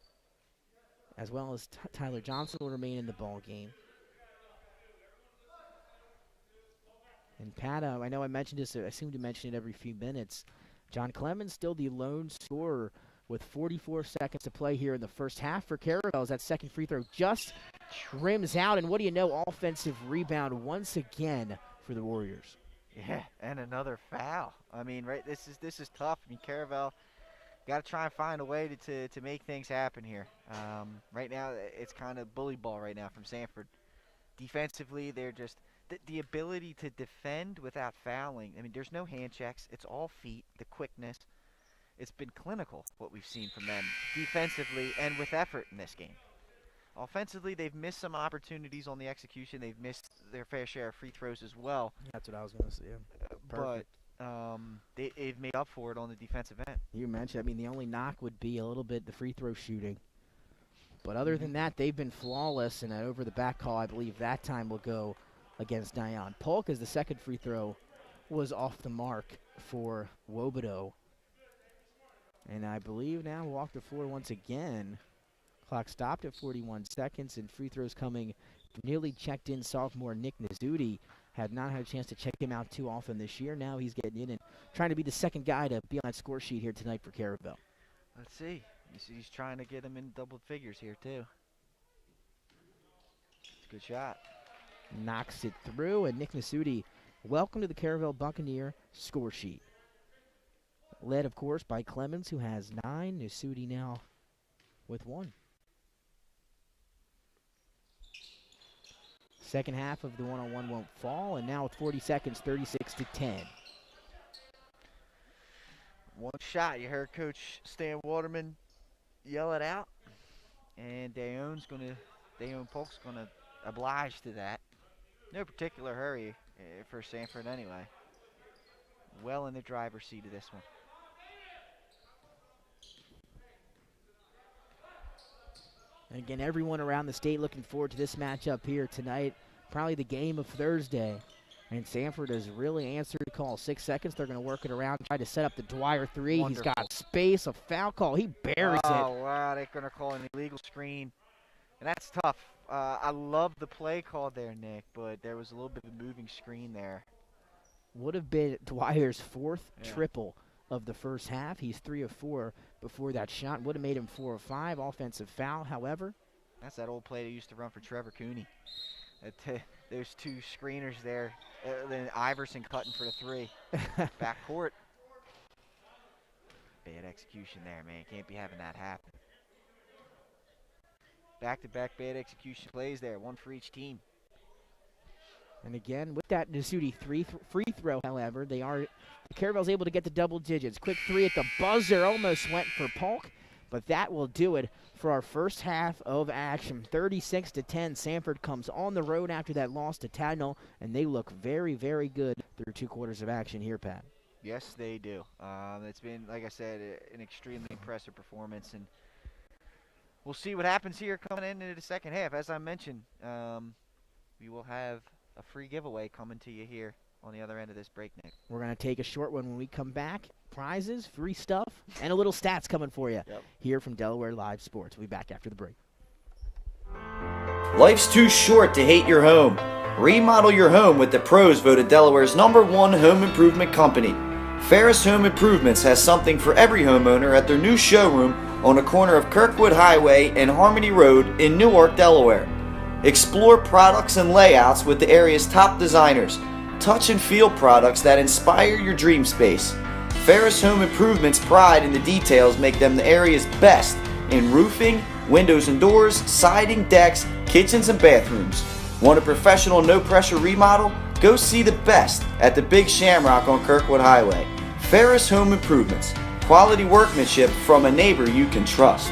as well as Tyler Johnson will remain in the ball game. And Pat, I know I mentioned this, I seem to mention it every few minutes. John Clemens still the lone scorer with 44 seconds to play here in the first half for Caravel. That second free throw just rims out, and what do you know, offensive rebound once again for the Warriors. Yeah, and another foul. I mean, right? This is tough. I mean, Caravel got to try and find a way to make things happen here. Right now, it's kind of bully ball right now from Sanford. Defensively, they're just the ability to defend without fouling. I mean, there's no hand checks. It's all feet. The quickness. It's been clinical what we've seen from them defensively and with effort in this game. Offensively, they've missed some opportunities on the execution. They've missed their fair share of free throws as well. That's what I was going to say. But they've made up for it on the defensive end. You mentioned, I mean, the only knock would be a little bit the free throw shooting. But other than that, they've been flawless, and over the back call, I believe that time will go against Dion Polk, as the second free throw was off the mark for Wobodo. And I believe now we'll walk the floor once again. Clock stopped at 41 seconds, and free throws coming. Nearly checked in sophomore Nick Nizzuti. Had not had a chance to check him out too often this year. Now he's getting in and trying to be the second guy to be on that score sheet here tonight for Caravel. Let's see. He's trying to get him in double figures here, too. It's a good shot. Knocks it through, and Nick Nizzuti, welcome to the Caravel Buccaneer score sheet. Led, of course, by Clemens, who has 9. Nizzuti now with 1. Second half of the one-on-one won't fall, and now with 40 seconds, 36-10. One shot. You heard Coach Stan Waterman yell it out, and Dayon Polk's going to oblige to that. No particular hurry for Sanford anyway. Well in the driver's seat of this one. And again, everyone around the state looking forward to this matchup here tonight. Probably the game of Thursday. And Sanford has really answered the call. 6 seconds, they're going to work it around, try to set up the Dwyer 3. Wonderful. He's got space, a foul call. He buries it. Oh, wow, they're going to call an illegal screen. And that's tough. I love the play call there, Nick, but there was a little bit of a moving screen there. Would have been Dwyer's 4th triple of the first half. He's 3 of 4 before that shot. Would have made him 4 of 5. Offensive foul, however. That's that old play they used to run for Trevor Cooney. There's 2 screeners there. Then Iverson cutting for the 3. Back court. Bad execution there, man. Can't be having that happen. Back-to-back bad execution plays there. 1 for each team. And again, with that Nizzuti free throw, however, Caravel's able to get the double digits. Quick 3 at the buzzer, almost went for Polk, but that will do it for our first half of action. 36-10, Sanford comes on the road after that loss to Tagnall, and they look very, very good through 2 quarters of action here, Pat. Yes, they do. It's been, like I said, an extremely impressive performance, and we'll see what happens here coming into the second half. As I mentioned, we will have a free giveaway coming to you here on the other end of this break, Nick. We're going to take a short one when we come back. Prizes, free stuff, and a little stats coming for you here from Delaware Live Sports. We'll be back after the break. Life's too short to hate your home. Remodel your home with the pros voted Delaware's #1 home improvement company. Ferris Home Improvements has something for every homeowner at their new showroom on the corner of Kirkwood Highway and Harmony Road in Newark, Delaware. Explore products and layouts with the area's top designers. Touch and feel products that inspire your dream space. Ferris Home Improvements' pride in the details make them the area's best in roofing, windows and doors, siding, decks, kitchens, and bathrooms. Want a professional, no-pressure remodel? Go see the best at the Big Shamrock on Kirkwood Highway. Ferris Home Improvements. Quality workmanship from a neighbor you can trust.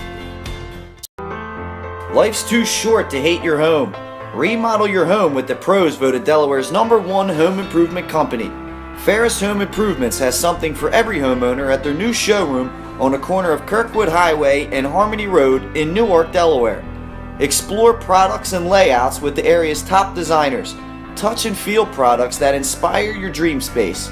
Life's too short to hate your home. Remodel your home with the pros voted Delaware's #1 home improvement company. Ferris Home Improvements has something for every homeowner at their new showroom on the corner of Kirkwood Highway and Harmony Road in Newark, Delaware. Explore products and layouts with the area's top designers. Touch and feel products that inspire your dream space.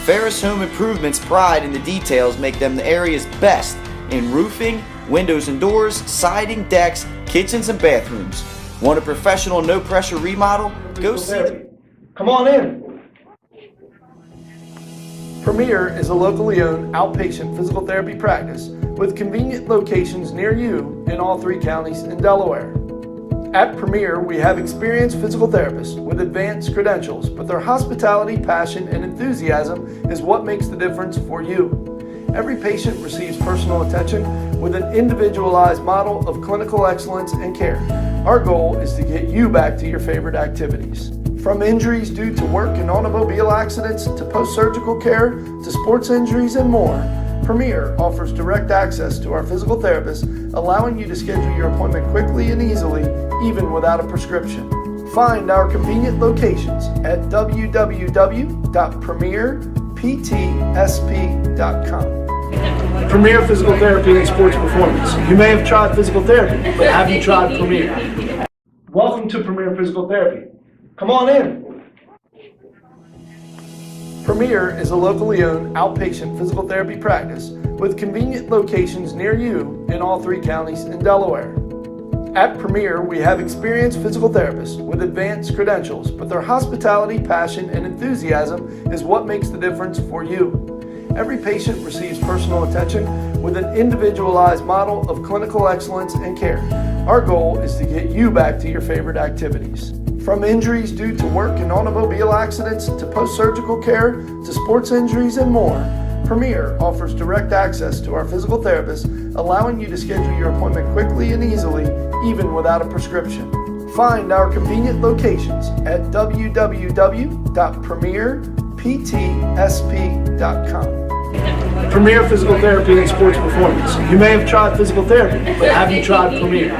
Ferris Home Improvements' pride in the details make them the area's best in roofing, windows and doors, siding, decks, kitchens, and bathrooms. Want a professional, no-pressure remodel? Go see. Come on in. Premier is a locally owned outpatient physical therapy practice with convenient locations near you in all 3 counties in Delaware. At Premier, we have experienced physical therapists with advanced credentials, but their hospitality, passion, and enthusiasm is what makes the difference for you. Every patient receives personal attention with an individualized model of clinical excellence and care. Our goal is to get you back to your favorite activities. From injuries due to work and automobile accidents to post-surgical care to sports injuries and more, Premier offers direct access to our physical therapists, allowing you to schedule your appointment quickly and easily, even without a prescription. Find our convenient locations at www.premierptsp.com. Premier Physical Therapy and Sports Performance. You may have tried physical therapy, but have you tried Premier? Welcome to Premier Physical Therapy. Come on in. Premier is a locally owned outpatient physical therapy practice with convenient locations near you in all 3 counties in Delaware. At Premier, we have experienced physical therapists with advanced credentials, but their hospitality, passion, and enthusiasm is what makes the difference for you. Every patient receives personal attention with an individualized model of clinical excellence and care. Our goal is to get you back to your favorite activities. From injuries due to work and automobile accidents to post-surgical care to sports injuries and more, Premier offers direct access to our physical therapists, allowing you to schedule your appointment quickly and easily, even without a prescription. Find our convenient locations at www.premierptsp.com. Premier Physical Therapy and Sports Performance. You may have tried physical therapy, but have you tried Premier?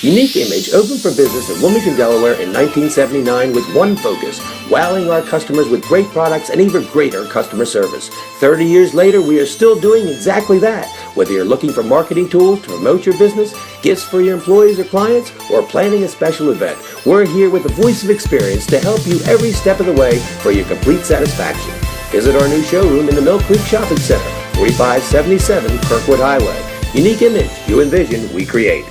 Unique Image opened for business in Wilmington, Delaware in 1979 with one focus, wowing our customers with great products and even greater customer service. 30 years later, we are still doing exactly that. Whether you're looking for marketing tools to promote your business, gifts for your employees or clients, or planning a special event, we're here with the voice of experience to help you every step of the way for your complete satisfaction. Visit our new showroom in the Mill Creek Shopping Center, 4577 Kirkwood Highway. Unique Image, you envision, we create.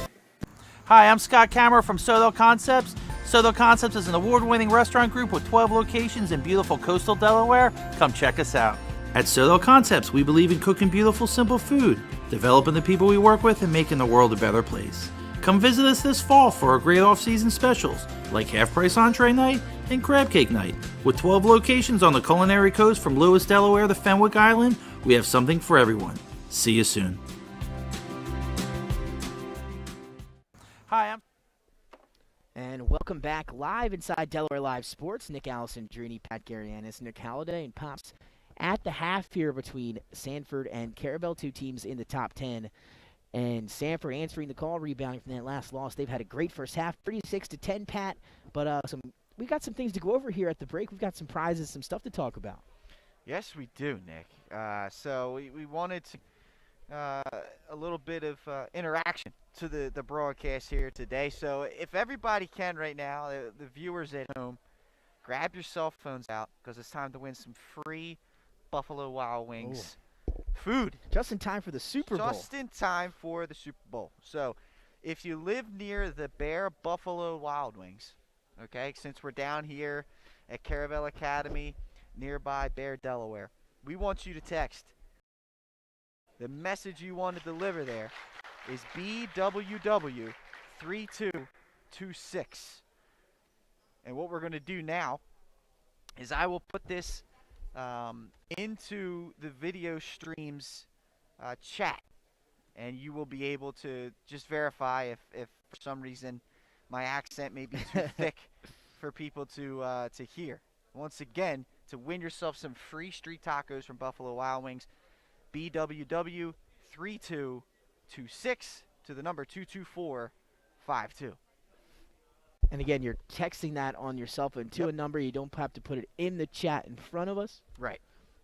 Hi, I'm Scott Kammerer from Caravel Concepts. Caravel Concepts is an award-winning restaurant group with 12 locations in beautiful coastal Delaware. Come check us out. At Caravel Concepts, we believe in cooking beautiful, simple food, developing the people we work with, and making the world a better place. Come visit us this fall for our great off-season specials, like half-price entree night and crab cake night. With 12 locations on the culinary coast from Lewis, Delaware to Fenwick Island, we have something for everyone. See you soon. Hi, And welcome back live inside Delaware Live Sports. Nick Allison, Drini, Pat Garianis, Nick Halliday, and Pops at the half here between Sanford and Caravel, 2 teams in the top 10. And Sanford answering the call, rebounding from that last loss. They've had a great first half, 36-10, Pat. But we got some things to go over here at the break. We've got some prizes, some stuff to talk about. Yes, we do, Nick. So we wanted to a little bit of interaction to the broadcast here today. So if everybody can right now, the viewers at home, grab your cell phones out because it's time to win some free Buffalo Wild Wings food. Just in time for the Super Bowl. Just in time for the Super Bowl. So if you live near the Bear Buffalo Wild Wings, okay, since we're down here at Caravel Academy, nearby Bear, Delaware. We want you to text. The message you want to deliver there is BWW3226. And what we're going to do now is I will put this into the video stream's chat, and you will be able to just verify if for some reason my accent may be too thick for people to hear. Once again, to win yourself some free street tacos from Buffalo Wild Wings, BWW3226 to the number 22452. And again, you're texting that on your cell phone to a number. You don't have to put it in the chat in front of us. Right.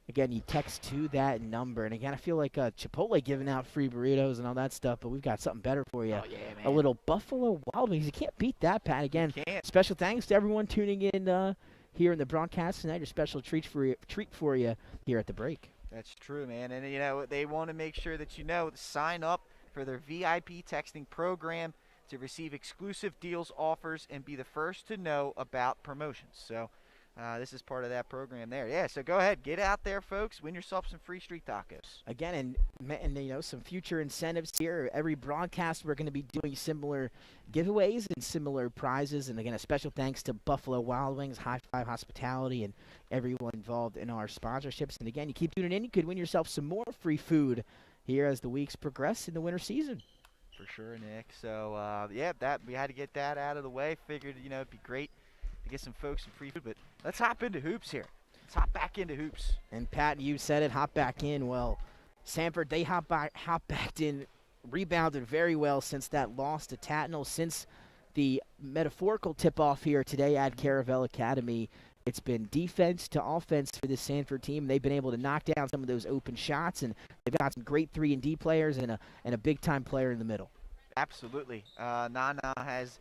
Again, you text to that number. And again, I feel like Chipotle giving out free burritos and all that stuff, but we've got something better for you. Oh, yeah, man. A little Buffalo Wild Wings. You can't beat that, Pat. Again, special thanks to everyone tuning in here in the broadcast tonight. A special treat for you here at the break. That's true, man. And, you know, they want to make sure that you know, sign up for their VIP texting program to receive exclusive deals, offers, and be the first to know about promotions. So this is part of that program there. Yeah, so go ahead. Get out there, folks. Win yourself some free street tacos. Again, and you know, some future incentives here. Every broadcast we're going to be doing similar giveaways and similar prizes. And, again, a special thanks to Buffalo Wild Wings, High Five Hospitality, and everyone involved in our sponsorships. And, again, you keep tuning in, you could win yourself some more free food here as the weeks progress in the winter season. For sure, Nick. So, yeah, that we had to get that out of the way. Figured, you know, it'd be great to get some folks some free food. But let's hop into hoops here. Let's hop back into hoops. And, Pat, you said it, hop back in. Well, Sanford, they hop back in, rebounded very well since that loss to Tatnall. Since the metaphorical tip-off here today at Caravel Academy, it's been defense to offense for this Sanford team. They've been able to knock down some of those open shots, and they've got some great 3-and-D players and a big-time player in the middle. Absolutely. Nana has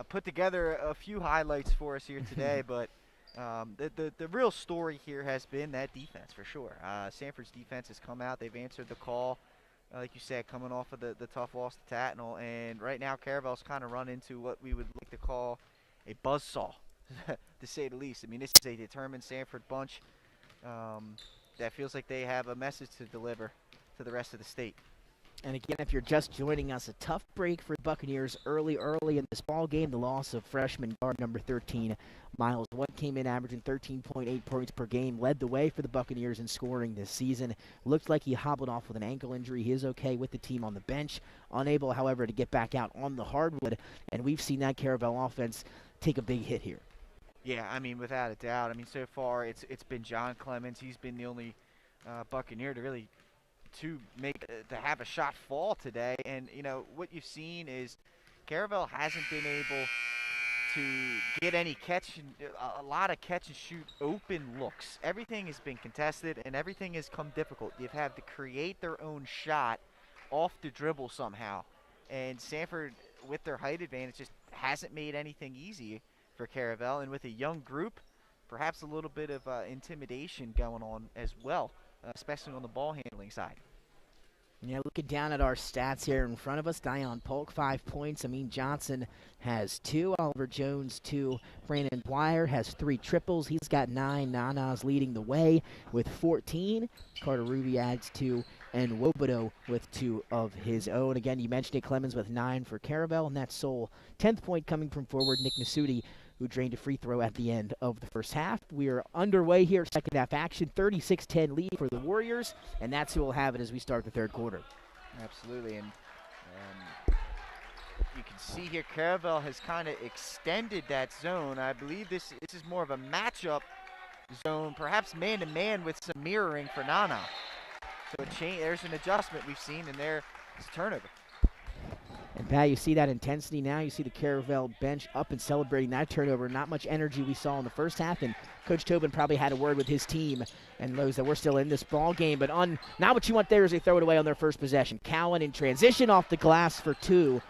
put together a few highlights for us here today, but the real story here has been that defense for sure. Sanford's defense has come out. They've answered the call, like you said, coming off of the tough loss to Tatnall. And right now Caravel's kind of run into what we would like to call a buzzsaw. To say the least. I mean, this is a determined Sanford bunch that feels like they have a message to deliver to the rest of the state. And again, if you're just joining us, a tough break for the Buccaneers early in this ball game. The loss of freshman guard number 13, Miles Wood, came in averaging 13.8 points per game, led the way for the Buccaneers in scoring this season. Looked like he hobbled off with an ankle injury. He is okay with the team on the bench, unable, however, to get back out on the hardwood. And we've seen that Caravel offense take a big hit here. Yeah, I mean, without a doubt. I mean, so far it's been John Clemens. He's been the only Buccaneer to have a shot fall today. And you know what you've seen is Caravel hasn't been able to get any a lot of catch and shoot open looks. Everything has been contested and everything has come difficult. You've had to create their own shot off the dribble somehow. And Sanford, with their height advantage, just hasn't made anything easy for Caravel, and with a young group, perhaps a little bit of intimidation going on as well, especially on the ball handling side. Yeah, looking down at our stats here in front of us, Dion Polk, 5 points. Amin Johnson has 2. Oliver Jones, 2. Brandon Dwyer has 3 triples. He's got 9. Nana's leading the way with 14. Carter Ruby adds 2. And Wobodo with 2 of his own. Again, you mentioned it, Clemens with 9 for Caravel, and that's sole 10th point coming from forward Nick Nasuti, who drained a free throw at the end of the first half. We are underway here, second half action, 36-10 lead for the Warriors, and that's who will have it as we start the third quarter. Absolutely, and you can see here Caravel has kind of extended that zone. I believe this is more of a matchup zone, perhaps man-to-man with some mirroring for Nana. So there's an adjustment we've seen, and there's a turnover. And, Pat, you see that intensity now. You see the Caravel bench up and celebrating that turnover. Not much energy we saw in the first half, and Coach Tobin probably had a word with his team and knows that we're still in this ball game. But not what you want there is they throw it away on their first possession. Cowan in transition off the glass for 2.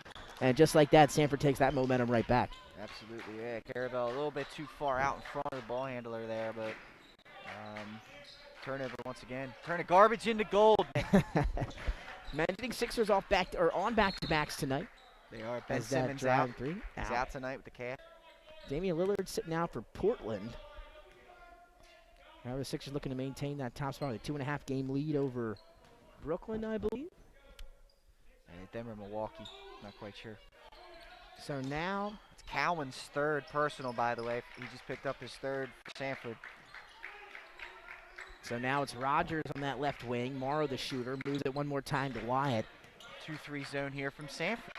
And just like that, Sanford takes that momentum right back. Absolutely, yeah. Caravel a little bit too far out in front of the ball handler there, but turnover once again. Turning garbage into gold. Mentioning Sixers on back-to-backs tonight. They are. Ben Simmons out. He's out tonight with the calf. Damian Lillard sitting out for Portland. Now the Sixers looking to maintain that top spot with a 2.5 game lead over Brooklyn, I believe. And Denver, Milwaukee, not quite sure. So now it's Cowan's third personal, by the way. He just picked up his third for Sanford. So now it's Rogers on that left wing. Morrow, the shooter, moves it one more time to Wyatt. 2-3 zone here from Sanford.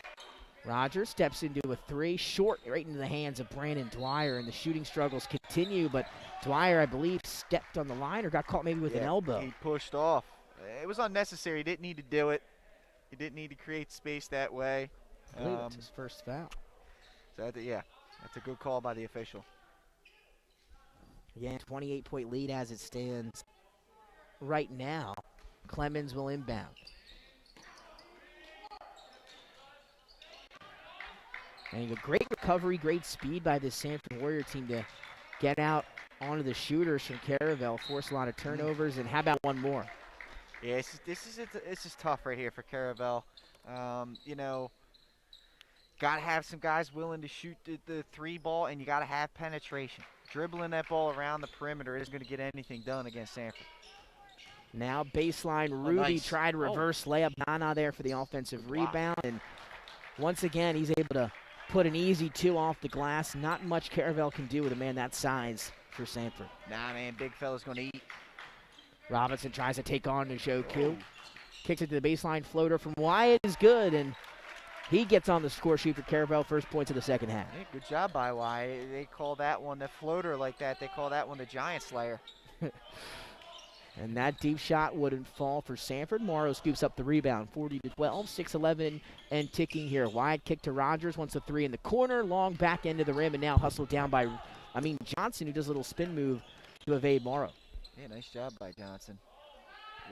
Rogers steps into a three, short, right into the hands of Brandon Dwyer, and the shooting struggles continue, but Dwyer, I believe, stepped on the line or got caught maybe with an elbow. He pushed off. It was unnecessary. He didn't need to do it. He didn't need to create space that way. I believe it's his first foul. So that's a good call by the official. Again, 28-point lead as it stands right now. Clemens will inbound. And a great recovery, great speed by this Sanford Warrior team to get out onto the shooters from Caravel, force a lot of turnovers, and how about one more? Yeah, this is tough right here for Caravel. You know, got to have some guys willing to shoot the three ball, and you got to have penetration. Dribbling that ball around the perimeter isn't going to get anything done against Sanford. Now baseline, Ruby tried reverse layup. Nana there for the offensive rebound, and once again he's able to put an easy two off the glass. Not much Caravel can do with a man that size for Sanford. Nah, man, big fella's going to eat. Robinson tries to take on Njoku. Kicks it to the baseline, floater from Wyatt is good, and he gets on the score sheet for Caravel, first points of the second half. Hey, good job by Wyatt. They call that one the floater like that. They call that one the Giant Slayer. And that deep shot wouldn't fall for Sanford. Morrow scoops up the rebound, 40-12, 6-11 and ticking here. Wide kick to Rogers, wants a three in the corner, long back end of the rim, and now hustled down by, Johnson, who does a little spin move to evade Morrow. Yeah, nice job by Johnson.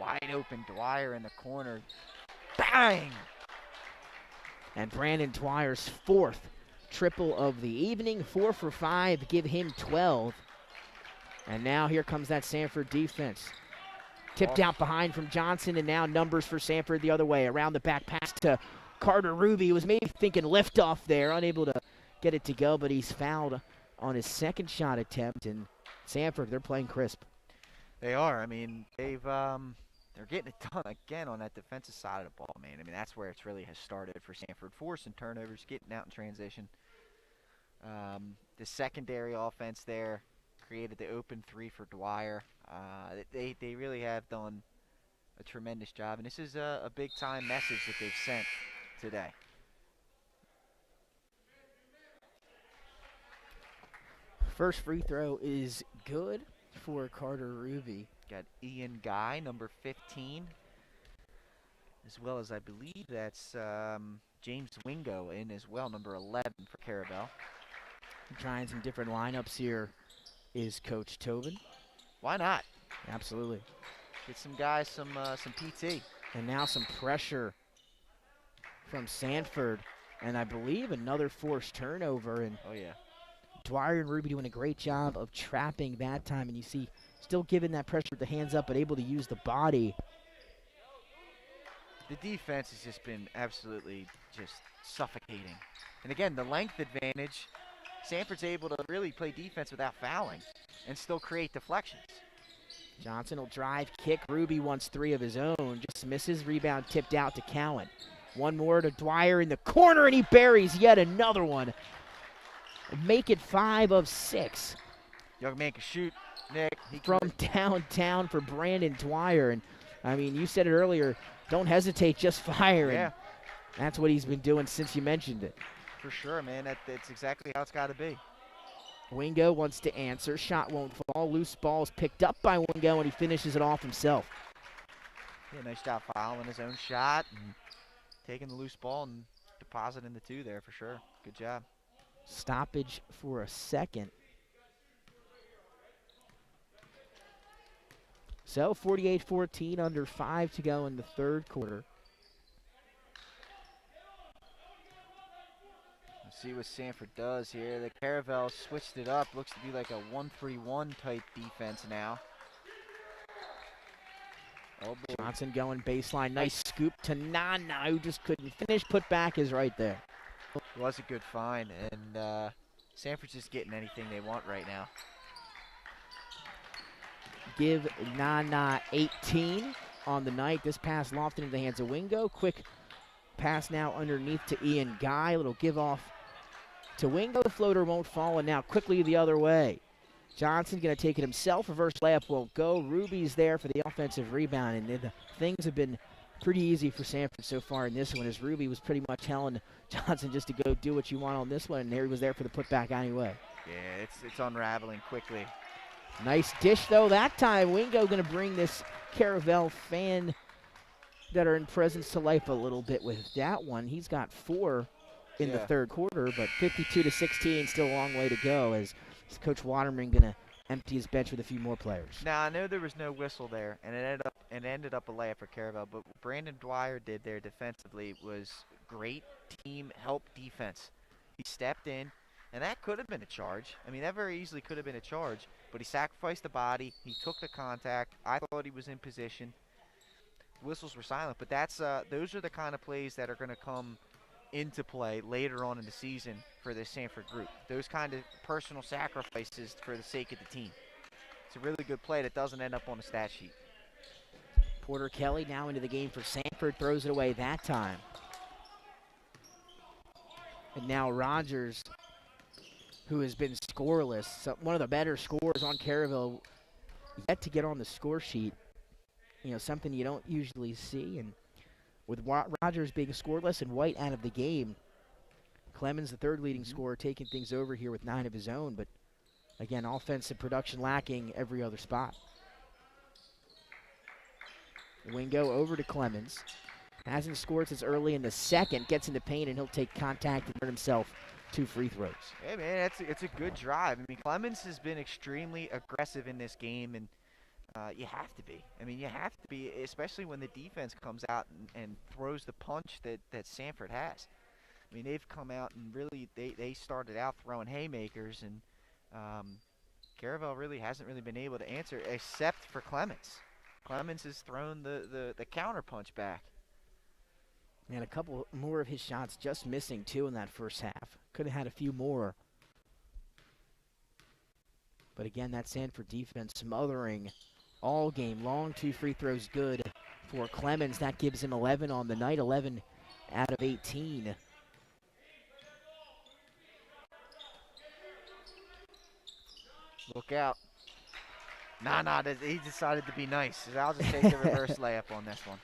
Wide open Dwyer in the corner. Bang! And Brandon Dwyer's fourth triple of the evening, 4 for 5, give him 12. And now here comes that Sanford defense. Tipped out behind from Johnson, and now numbers for Sanford the other way. Around the back pass to Carter Ruby, who was maybe thinking liftoff there, unable to get it to go, but he's fouled on his second shot attempt. And Sanford, they're playing crisp. They are. They're getting it done again on that defensive side of the ball, man. That's where it's really has started for Sanford. Forcing turnovers, getting out in transition. The secondary offense there created the open three for Dwyer. They really have done a tremendous job, and this is a big-time message that they've sent today. First free throw is good for Carter Ruby. Got Ian Guy, number 15, as well as I believe that's James Wingo in as well, number 11 for Caravel. Trying some different lineups here is Coach Tobin. Why not? Absolutely. Get some guys some PT. And now some pressure from Sanford, and I believe another forced turnover. And oh yeah, Dwyer and Ruby doing a great job of trapping that time, and you see still giving that pressure with the hands up, but able to use the body. The defense has just been absolutely just suffocating. And again, the length advantage, Sanford's able to really play defense without fouling and still create deflections. Johnson will drive, kick. Ruby wants three of his own. Just misses. Rebound tipped out to Cowan. One more to Dwyer in the corner, and he buries yet another one. Make it 5 of 6. Young man can shoot, Nick. From downtown for Brandon Dwyer. And, you said it earlier, don't hesitate, just fire. Yeah. And that's what he's been doing since you mentioned it. For sure, man. That's exactly how it's got to be. Wingo wants to answer. Shot won't fall. Loose ball is picked up by Wingo, and he finishes it off himself. Yeah, nice job fouling his own shot and taking the loose ball and depositing the two there for sure. Good job. Stoppage for a second. So 48-14, under 5 to go in the third quarter. Let's see what Sanford does here. The Caravel switched it up. Looks to be like a 1-3-1 type defense now. Oh boy. Johnson going baseline. Nice scoop to Nana, who just couldn't finish. Put back is right there. It was a good find, and Sanford's just getting anything they want right now. give Nana 18 on the night. This pass lofted into the hands of Wingo. Quick pass now underneath to Ian Guy. Little give off to Wingo. Floater won't fall, and now quickly the other way. Johnson going to take it himself. Reverse layup won't go. Ruby's there for the offensive rebound, and things have been pretty easy for Sanford so far in this one, as Ruby was pretty much telling Johnson just to go do what you want on this one, and there he was there for the putback anyway. Yeah, it's unraveling quickly. Nice dish, though, that time. Wingo going to bring this Caravel fan that are in presence to life a little bit with that one. He's got 4 in the third quarter, but 52-16, still a long way to go, as Coach Waterman going to empty his bench with a few more players. Now, I know there was no whistle there, and it ended up a layup for Caravel, but what Brandon Dwyer did there defensively was great team help defense. He stepped in, and that could have been a charge. I mean, that very easily could have been a charge, but he sacrificed the body. He took the contact. I thought he was in position. Whistles were silent, but those are the kind of plays that are going to come into play later on in the season for this Sanford group. Those kind of personal sacrifices for the sake of the team. It's a really good play that doesn't end up on the stat sheet. Porter Kelly now into the game for Sanford, throws it away that time. And now Rogers, who has been scoreless, one of the better scorers on Caravel, yet to get on the score sheet. You know, something you don't usually see. And with Rogers being scoreless and White out of the game, Clemens, the third leading scorer, taking things over here with 9 of his own. But, again, offensive production lacking every other spot. Wingo over to Clemens. Hasn't scored since early in the second. Gets into paint, and he'll take contact and earn himself 2 free throws. Hey, man, it's a good drive. I mean, Clemens has been extremely aggressive in this game, and you have to be. I mean, you have to be, especially when the defense comes out and throws the punch that Sanford has. I mean, they've come out and really, they started out throwing haymakers, and Caravel really hasn't really been able to answer except for Clemens. Clemens has thrown the counter punch back. And a couple more of his shots just missing, too, in that first half. Could have had a few more. But again, that Sanford defense smothering all game long. 2 free throws good for Clemens. That gives him 11 on the night, 11 out of 18. Look out. Nah, he decided to be nice. I'll just take the reverse layup on this one.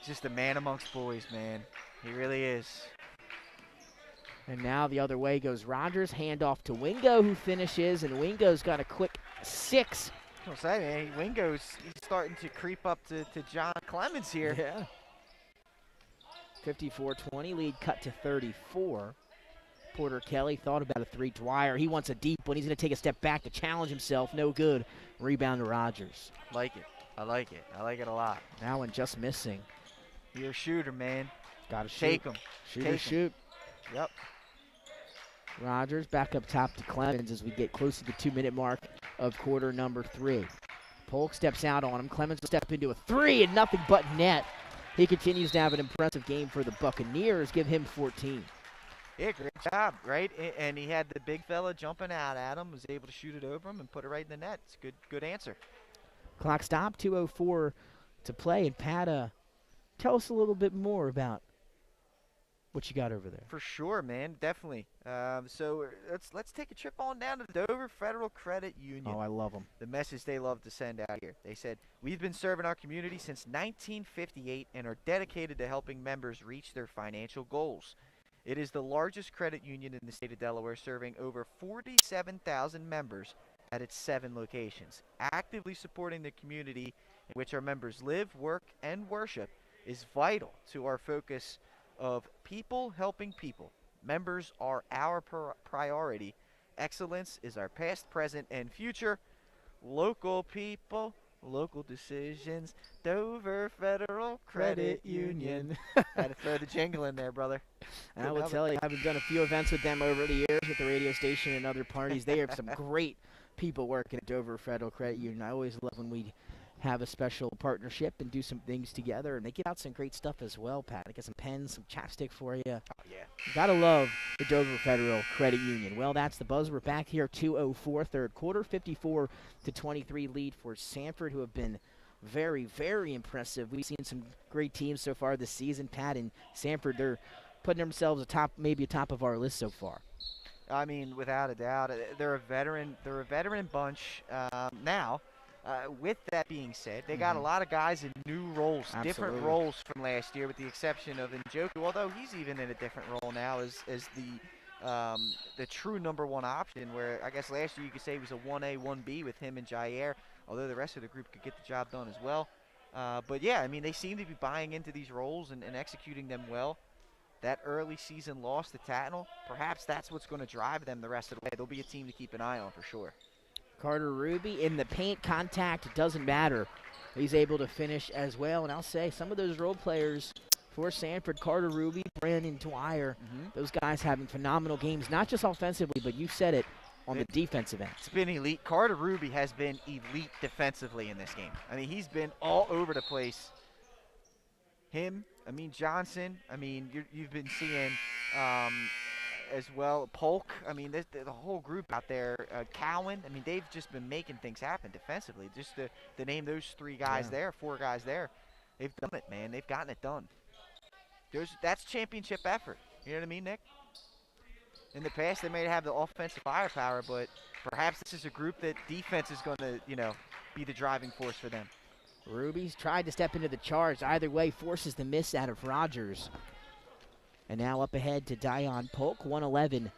Just a man amongst boys, man. He really is. And now the other way goes Rogers. Handoff to Wingo, who finishes, and Wingo's got a quick 6. I'll say, man, Wingo's starting to creep up to John Clemens here. Yeah. 54-20, lead cut to 34. Porter Kelly thought about a 3. Dwyer, he wants a deep one. He's going to take a step back to challenge himself. No good. Rebound to Rogers. Like it. I like it. I like it a lot. That one just missing. You're a shooter, man. Got to shoot. Take him. Shoot or shoot. Yep. Rogers back up top to Clemens as we get close to the 2-minute mark of quarter number 3. Polk steps out on him. Clemens will step into a 3 and nothing but net. He continues to have an impressive game for the Buccaneers. Give him 14. Yeah, great job, right? And he had the big fella jumping out at him, was able to shoot it over him and put it right in the net. It's a good answer. Clock stop, 2:04 to play. And Pat, tell us a little bit more about what you got over there. For sure, man, definitely. So let's take a trip on down to the Dover Federal Credit Union. Oh, I love them. The message they love to send out here. They said, "We've been serving our community since 1958 and are dedicated to helping members reach their financial goals. It is the largest credit union in the state of Delaware, serving over 47,000 members at its 7 locations. Actively supporting the community in which our members live, work, and worship is vital to our focus of people helping people. Members are our priority. Excellence is our past, present, and future. Local people, local decisions. Dover Federal Credit Union." Had to throw the jingle in there, brother. And I will tell you, I've done a few events with them over the years at the radio station and other parties. They have some great people working at Dover Federal Credit Union. I always love when we have a special partnership and do some things together. And they get out some great stuff as well, Pat. I got some pens, some chapstick for you. Oh, yeah. You gotta love the Dover Federal Credit Union. Well, that's the buzz. We're back here, 2:04 third quarter, 54-23 lead for Sanford, who have been very, very impressive. We've seen some great teams so far this season, Pat, and Sanford, they're putting themselves maybe atop of our list so far. I mean, without a doubt, they're a veteran bunch now. With that being said, they got a lot of guys in new roles, different roles from last year, with the exception of Njoku, although he's even in a different role now as the true number one option, where I guess last year you could say he was a 1A, 1B with him and Jair, although the rest of the group could get the job done as well. But, yeah, I mean, they seem to be buying into these roles and executing them well. That early season loss to Tatnall, perhaps that's what's going to drive them the rest of the way. They'll be a team to keep an eye on for sure. Carter Ruby in the paint, contact, it doesn't matter. He's able to finish as well. And I'll say some of those role players for Sanford, Carter Ruby, Brandon Dwyer, those guys having phenomenal games, not just offensively, but you said it, on the defensive end. It's been elite. Carter Ruby has been elite defensively in this game. I mean, he's been all over the place. Him, Amin Johnson, I mean, you've been seeing as well Polk. I mean, the whole group out there, Cowan, I mean, they've just been making things happen defensively. Just to name those four guys there, they've done it, man. They've gotten it done. That's championship effort. You know what I mean, Nick? In the past, they may have the offensive firepower, but perhaps this is a group that defense is going to, be the driving force for them. Ruby's tried to step into the charge. Either way, forces the miss out of Rogers. And now up ahead to Dion Polk, 111.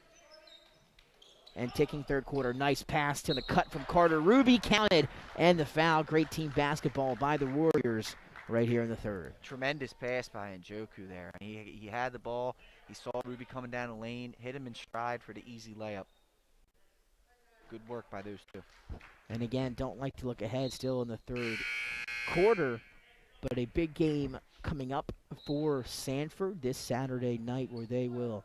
And ticking third quarter. Nice pass to the cut from Carter Ruby. Counted. And the foul. Great team basketball by the Warriors right here in the third. Tremendous pass by Njoku there. He had the ball. He saw Ruby coming down the lane. Hit him in stride for the easy layup. Good work by those two. And again, don't like to look ahead, still in the third quarter, but a big game coming up for Sanford this Saturday night, where they will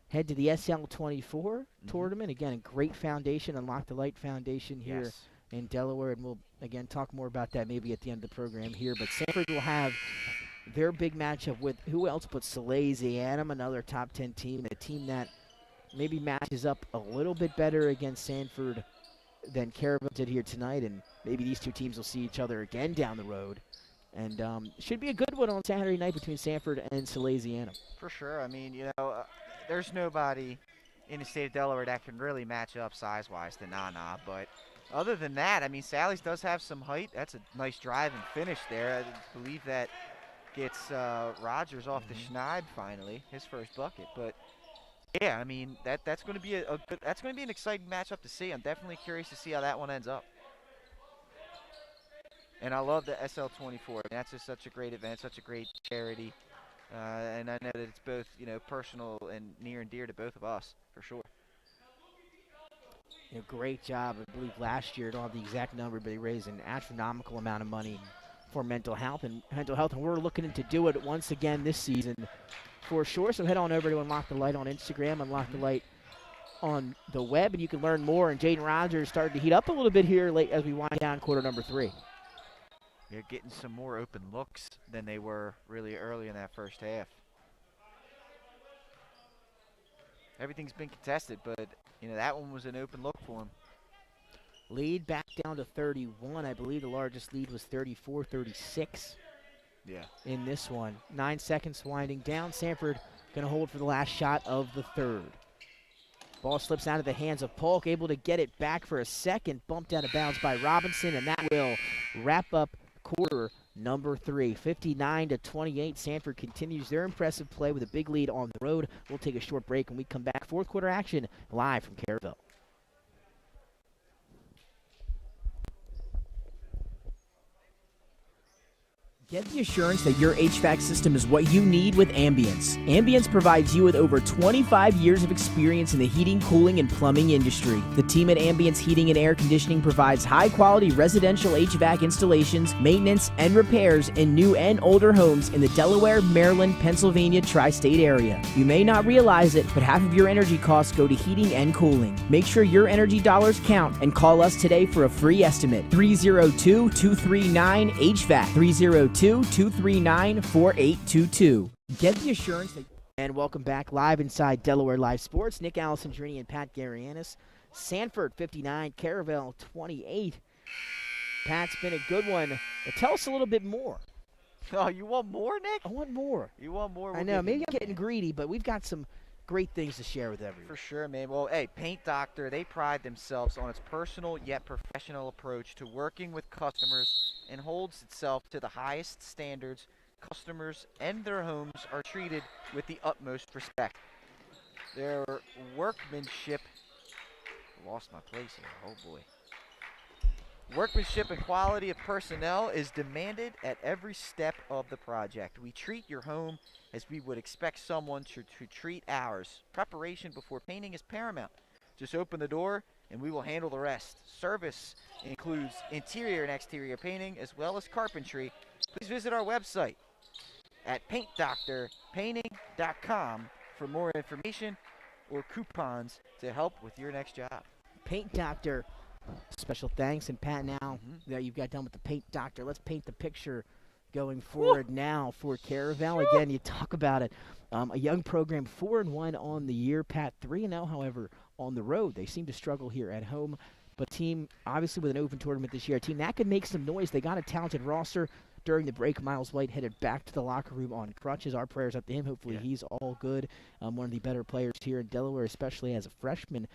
head to the SL24 tournament. Again, a great foundation, Unlock the Light Foundation here in Delaware, and we'll again talk more about that maybe at the end of the program here. But Sanford will have their big matchup with who else but Salesianum, another top 10 team, a team that maybe matches up a little bit better against Sanford than Caravel did here tonight, and maybe these two teams will see each other again down the road. And should be a good one on Saturday night between Sanford and Salesianum. For sure. I mean, there's nobody in the state of Delaware that can really match up size-wise to Nana. But other than that, I mean, Sally's does have some height. That's a nice drive and finish there. I believe that gets Rogers off the schneid finally, his first bucket. But yeah, I mean, that's going to be that's going to be an exciting matchup to see. I'm definitely curious to see how that one ends up. And I love the SL24. That's just such a great event, such a great charity. And I know that it's both, personal and near and dear to both of us, for sure. Great job. I believe last year, I don't have the exact number, but they raised an astronomical amount of money for mental health. And we're looking to do it once again this season for sure. So head on over to Unlock the Light on Instagram, Unlock the Light on the web, and you can learn more. And Jaden Rogers started to heat up a little bit here late as we wind down quarter number 3. They're getting some more open looks than they were really early in that first half. Everything's been contested, but, that one was an open look for them. Lead back down to 31. I believe the largest lead was 34-36. Yeah. In this one. 9 seconds winding down. Sanford going to hold for the last shot of the third. Ball slips out of the hands of Polk, able to get it back for a second. Bumped out of bounds by Robinson, and that will wrap up quarter number 3. 59-28. Sanford continues their impressive play with a big lead on the road. We'll take a short break when we come back. Fourth quarter action live from Caravel. Get the assurance that your HVAC system is what you need with Ambience. Ambience provides you with over 25 years of experience in the heating, cooling, and plumbing industry. The team at Ambience Heating and Air Conditioning provides high-quality residential HVAC installations, maintenance, and repairs in new and older homes in the Delaware, Maryland, Pennsylvania tri-state area. You may not realize it, but half of your energy costs go to heating and cooling. Make sure your energy dollars count and call us today for a free estimate. 302-239-HVAC. 302-239-4822. Get the assurance that... And welcome back live inside Delaware Live Sports. Nick Alessandrini and Pat Garianis. Sanford 59, Caravel 28. Pat's been a good one. But tell us a little bit more. Oh, you want more, Nick? I want more. You want more? I know, maybe I'm getting greedy, but we've got some great things to share with everyone. For sure, man. Well, hey, Paint Doctor, they pride themselves on its personal yet professional approach to working with customers and holds itself to the highest standards. Customers and their homes are treated with the utmost respect. Their workmanship... Lost my place here. Oh, boy. Workmanship and quality of personnel is demanded at every step of the project. We treat your home as we would expect someone to treat ours. Preparation before painting is paramount. Just open the door and we will handle the rest. Service includes interior and exterior painting as well as carpentry. Please visit our website at paintdoctorpainting.com for more information or coupons to help with your next job. Paint Doctor. Special thanks, and Pat, now that you've got done with the Paint Doctor, let's paint the picture going forward now for Caravel. Again, you talk about it. A young program, 4-1 on the year. Pat, 3-0, however, on the road. They seem to struggle here at home, but team, obviously with an open tournament this year, a team that could make some noise. They got a talented roster. During the break, Miles White headed back to the locker room on crutches. Our prayers up to him. Hopefully he's all good. One of the better players here in Delaware, especially as a freshman.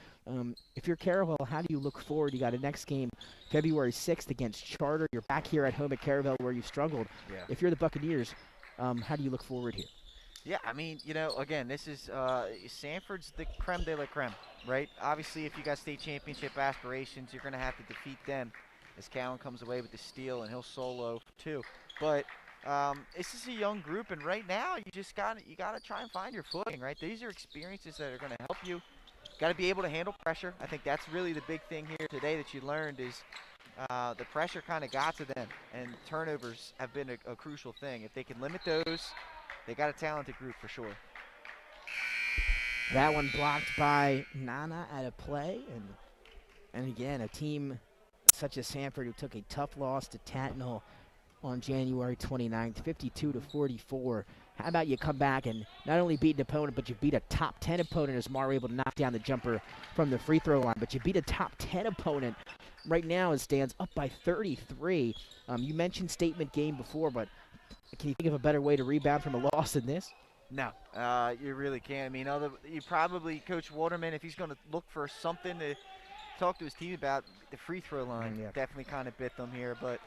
If you're Caravel, how do you look forward? You got a next game February 6th against Charter. You're back here at home at Caravel where you've struggled. Yeah. If you're the Buccaneers, how do you look forward here? Yeah, I mean, you know, again, this is Sanford's the creme de la creme, right? Obviously, if you got state championship aspirations, you're going to have to defeat them as Callan comes away with the steal, and he'll solo too. But this is a young group, and right now you just got to try and find your footing, right? These are experiences that are going to help you. Got to be able to handle pressure. I think that's really the big thing here today that you learned is the pressure kind of got to them, and turnovers have been a crucial thing. If they can limit those, they got a talented group for sure. That one blocked by Nana at a play, and again, a team such as Sanford who took a tough loss to Tatnall on January 29th, 52-44. How about you come back and not only beat an opponent, but you beat a top 10 opponent as Mar able to knock down the jumper from the free throw line. But you beat a top 10 opponent. Right now it stands up by 33. You mentioned statement game before, but can you think of a better way to rebound from a loss than this? No, you really can't. I mean, you probably, Coach Waterman, if he's going to look for something to talk to his team about, the free throw line definitely kind of bit them here. But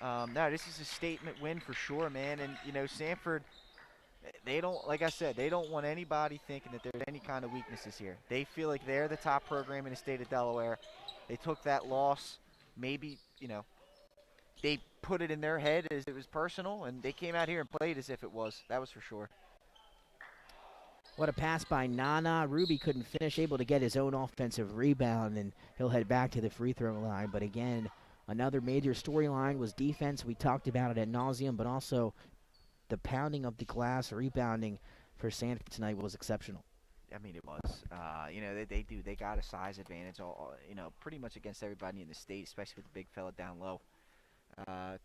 no, this is a statement win for sure, man. And, you know, Sanford, they don't, like I said, they don't want anybody thinking that there's any kind of weaknesses here. They feel like they're the top program in the state of Delaware. They took that loss. Maybe, you know, they put it in their head as it was personal, and they came out here and played as if it was. That was for sure. What a pass by Nana. Ruby couldn't finish, able to get his own offensive rebound, and he'll head back to the free throw line. But again, another major storyline was defense. We talked about it ad nauseum, but also the pounding of the glass, rebounding for Sanford tonight was exceptional. I mean, it was. You know, they got a size advantage, you know, pretty much against everybody in the state, especially with the big fella down low.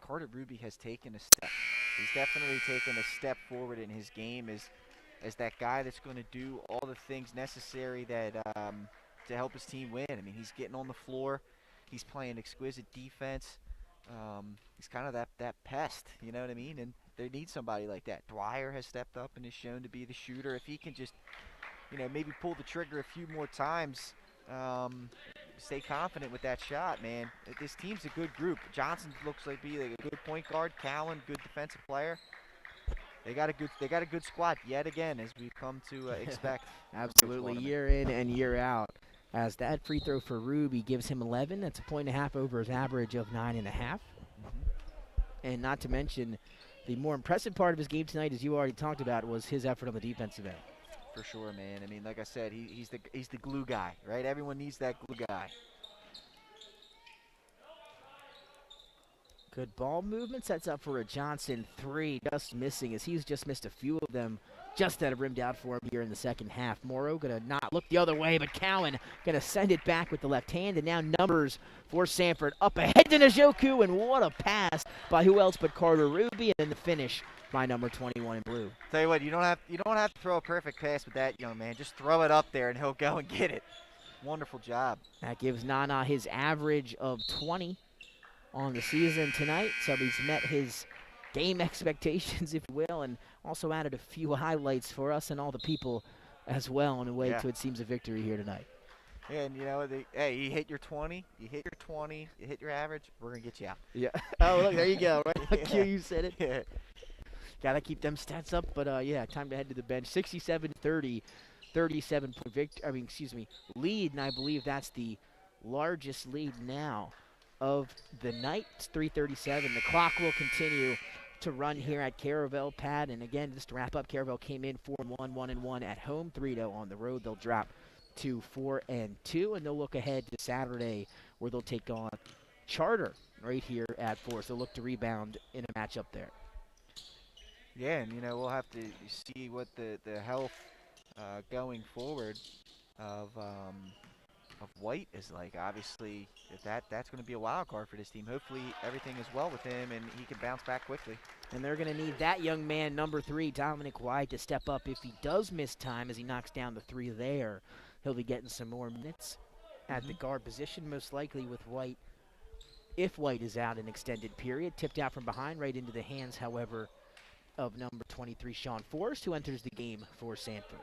Carter Ruby has taken a step. He's definitely taken a step forward in his game as that guy that's going to do all the things necessary that to help his team win. I mean, he's getting on the floor. He's playing exquisite defense. He's kind of that pest, you know what I mean? And they need somebody like that. Dwyer has stepped up and is shown to be the shooter. If he can just, you know, maybe pull the trigger a few more times, stay confident with that shot, man. This team's a good group. Johnson looks like a good point guard. Callan, good defensive player. They got a good squad yet again, as we've come to expect. Absolutely, year in and year out. As that free throw for Ruby gives him 11. That's a point and a half over his average of 9.5. And not to mention, the more impressive part of his game tonight, as you already talked about, was his effort on the defensive end. For sure, man. I mean, like I said, he's the glue guy, right? Everyone needs that glue guy. Good ball movement, sets up for a Johnson three, just missing as he's just missed a few of them just that have rimmed out for him here in the second half. Morrow gonna not look the other way, but Cowan gonna send it back with the left hand, and now numbers for Sanford up ahead to Njoku, and what a pass by who else but Carter Ruby, and then the finish by number 21 in blue. Tell you what, you don't have to throw a perfect pass with that young man. Just throw it up there, and he'll go and get it. Wonderful job. That gives Nana his average of 20 on the season tonight, so he's met his game expectations, if you will, and also added a few highlights for us and all the people as well in a way to, it seems, a victory here tonight. Yeah, and you know, hey, you hit your 20, you hit your average, we're going to get you out. Yeah. Oh, look, there you go, right? Yeah. You said it. Yeah. Got to keep them stats up, but yeah, time to head to the bench. 67-30, 37-point lead, and I believe that's the largest lead now of the night. It's 3:37. The clock will continue to run here at Caravel Pad, and again, just to wrap up, Caravel came in 4-1, 1-1 at home, 3-0 on the road. They'll drop to 4-2, and they'll look ahead to Saturday where they'll take on Charter right here at Forest. They'll look to rebound in a matchup there. Yeah, and you know, we'll have to see what the health going forward of White is like. Obviously, if that's going to be a wild card for this team. Hopefully everything is well with him and he can bounce back quickly. And they're going to need that young man, number 3, Dominic White, to step up if he does miss time as he knocks down the 3 there. He'll be getting some more minutes at the guard position, most likely with White. If White is out an extended period, tipped out from behind right into the hands, however, of number 23, Sean Forrest, who enters the game for Sanford.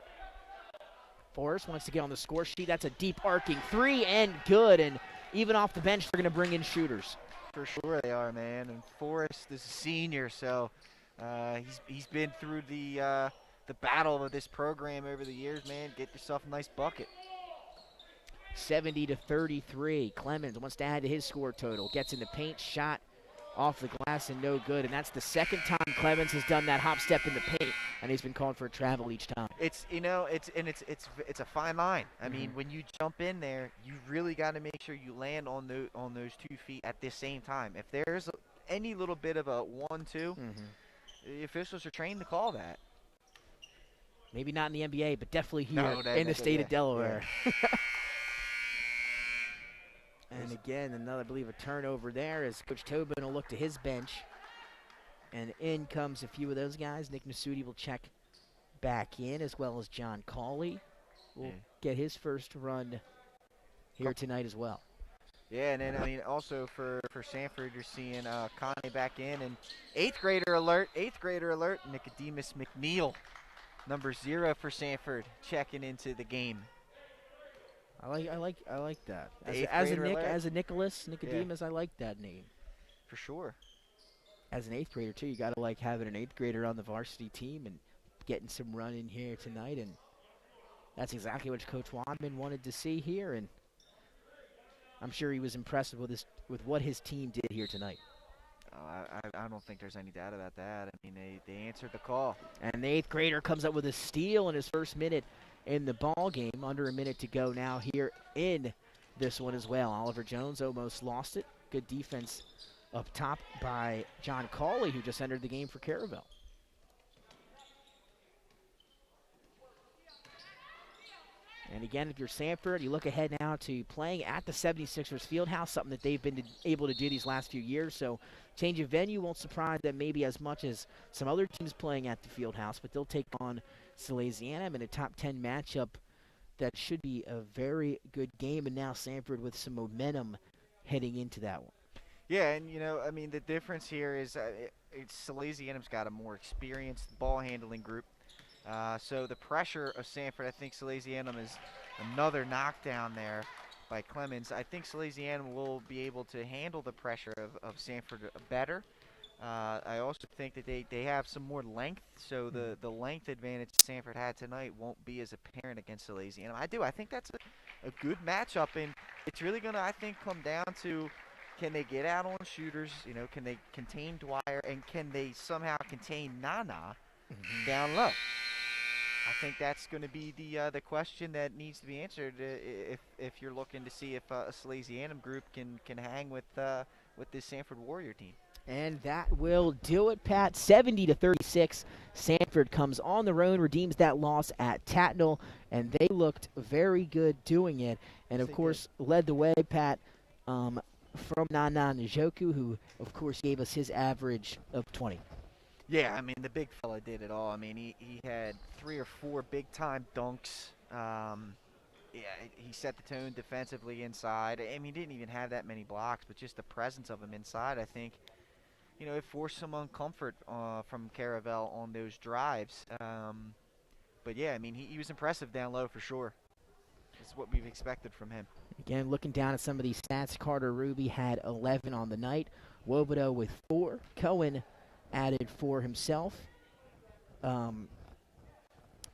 Forrest wants to get on the score sheet. That's a deep arcing 3 and good. And even off the bench, they're going to bring in shooters. For sure they are, man. And Forrest is a senior, so he's been through the battle of this program over the years, man. Get yourself a nice bucket. 70-33. Clemens wants to add to his score total. Gets in the paint, shot off the glass and no good. And that's the second time Clemens has done that hop step in the paint, and he's been called for a travel each time. It's a fine line. I mean, when you jump in there, you really got to make sure you land on those 2 feet at the same time. If there's any little bit of a 1-2, the officials are trained to call that. Maybe not in the NBA, but definitely here in the state of Delaware. Yeah. And again, another, I believe, a turnover there as Coach Tobin will look to his bench. And in comes a few of those guys. Nick Nasuti will check back in, as well as John Cawley will get his first run here tonight as well. Yeah, and then, I mean, also for Sanford, you're seeing Connie back in. And 8th grader alert, Nicodemus McNeil, number 0 for Sanford, checking into the game. I like that. As a Nicodemus, I like that name. For sure. As an 8th grader too, you gotta like having an 8th grader on the varsity team and getting some run in here tonight, and that's exactly what Coach Wadman wanted to see here, and I'm sure he was impressed with what his team did here tonight. I don't think there's any doubt about that. I mean, they answered the call. And the 8th grader comes up with a steal in his first minute in the ball game. Under a minute to go now here in this one as well. Oliver Jones almost lost it. Good defense up top by John Cawley, who just entered the game for Caravel. And again, if you're Sanford, you look ahead now to playing at the 76ers Fieldhouse, something that they've been able to do these last few years. So change of venue won't surprise them maybe as much as some other teams playing at the Fieldhouse, but they'll take on Salesianum in a top 10 matchup that should be a very good game. And now Sanford with some momentum heading into that one. Yeah, and, you know, I mean, the difference here is Salesianum's got a more experienced ball handling group. So the pressure of Sanford, I think Salesianum is another knockdown there by Clemens. I think Salesianum will be able to handle the pressure of Sanford better. I also think that they have some more length, so the length advantage Sanford had tonight won't be as apparent against Salesianum. I think that's a good matchup, and it's really going to, I think, come down to Can they get out on shooters? You know, can they contain Dwyer, and can they somehow contain Nana down low? I think that's going to be the question that needs to be answered if you're looking to see if a Salesianum Anthem group can hang with this Sanford Warrior team. And that will do it, Pat. 70-36. Sanford comes on the road, redeems that loss at Tatnall, and they looked very good doing it. And, of course, led the way, Pat, from Nana Njoku, who, of course, gave us his average of 20. Yeah, I mean, the big fella did it all. I mean, he had 3 or 4 big-time dunks. Yeah, he set the tone defensively inside. I mean, he didn't even have that many blocks, but just the presence of him inside, I think, you know, it forced some uncomfort from Caravel on those drives. But, yeah, I mean, he was impressive down low for sure. That's what we've expected from him. Again, looking down at some of these stats, Carter Ruby had 11 on the night. Wobodo with 4. Cohen added 4 himself.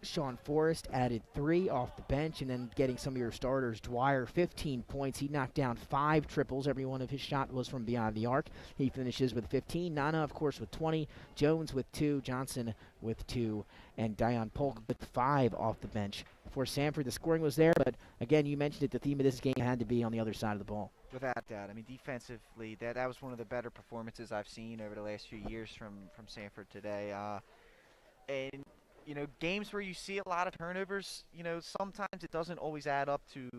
Sean Forrest added 3 off the bench, and then getting some of your starters. Dwyer, 15 points. He knocked down 5 triples. Every one of his shot was from beyond the arc. He finishes with 15. Nana, of course, with 20. Jones with 2. Johnson with 2. And Dion Polk with 5 off the bench. For Sanford, the scoring was there, but again, you mentioned it, the theme of this game had to be on the other side of the ball. Without doubt. I mean, defensively, that was one of the better performances I've seen over the last few years from Sanford today. And, you know, games where you see a lot of turnovers, you know, sometimes it doesn't always add up to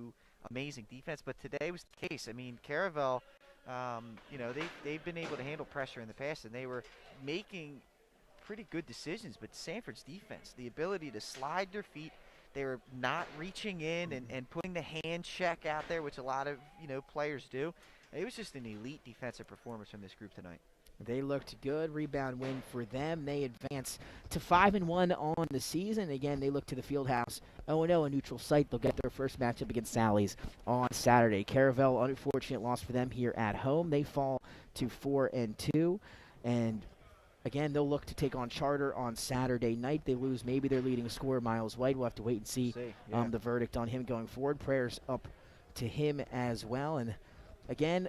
amazing defense, but today was the case. I mean, Caravel, you know, they've been able to handle pressure in the past, and they were making pretty good decisions, but Sanford's defense, the ability to slide their feet, they were not reaching in and putting the hand check out there, which a lot of, you know, players do. It was just an elite defensive performance from this group tonight. They looked good. Rebound win for them. They advance to 5-1 on the season. Again, they look to the Fieldhouse 0-0, a neutral site. They'll get their first matchup against Sally's on Saturday. Caravel, unfortunate loss for them here at home. They fall to 4-2. And again, they'll look to take on Charter on Saturday night. They lose maybe their leading scorer, Miles White. We'll have to wait and see the verdict on him going forward. Prayers up to him as well. And again,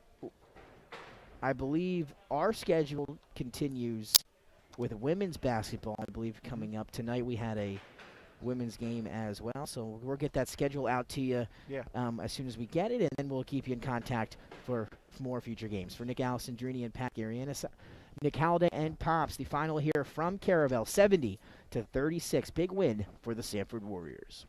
I believe our schedule continues with women's basketball, I believe, coming up. Tonight we had a women's game as well. So we'll get that schedule out to you as soon as we get it, and then we'll keep you in contact for more future games. For Nick Alessandrini and Pat Garianis, Nick Halliday and Pops, the final here from Caravel, 70-36. Big win for the Sanford Warriors.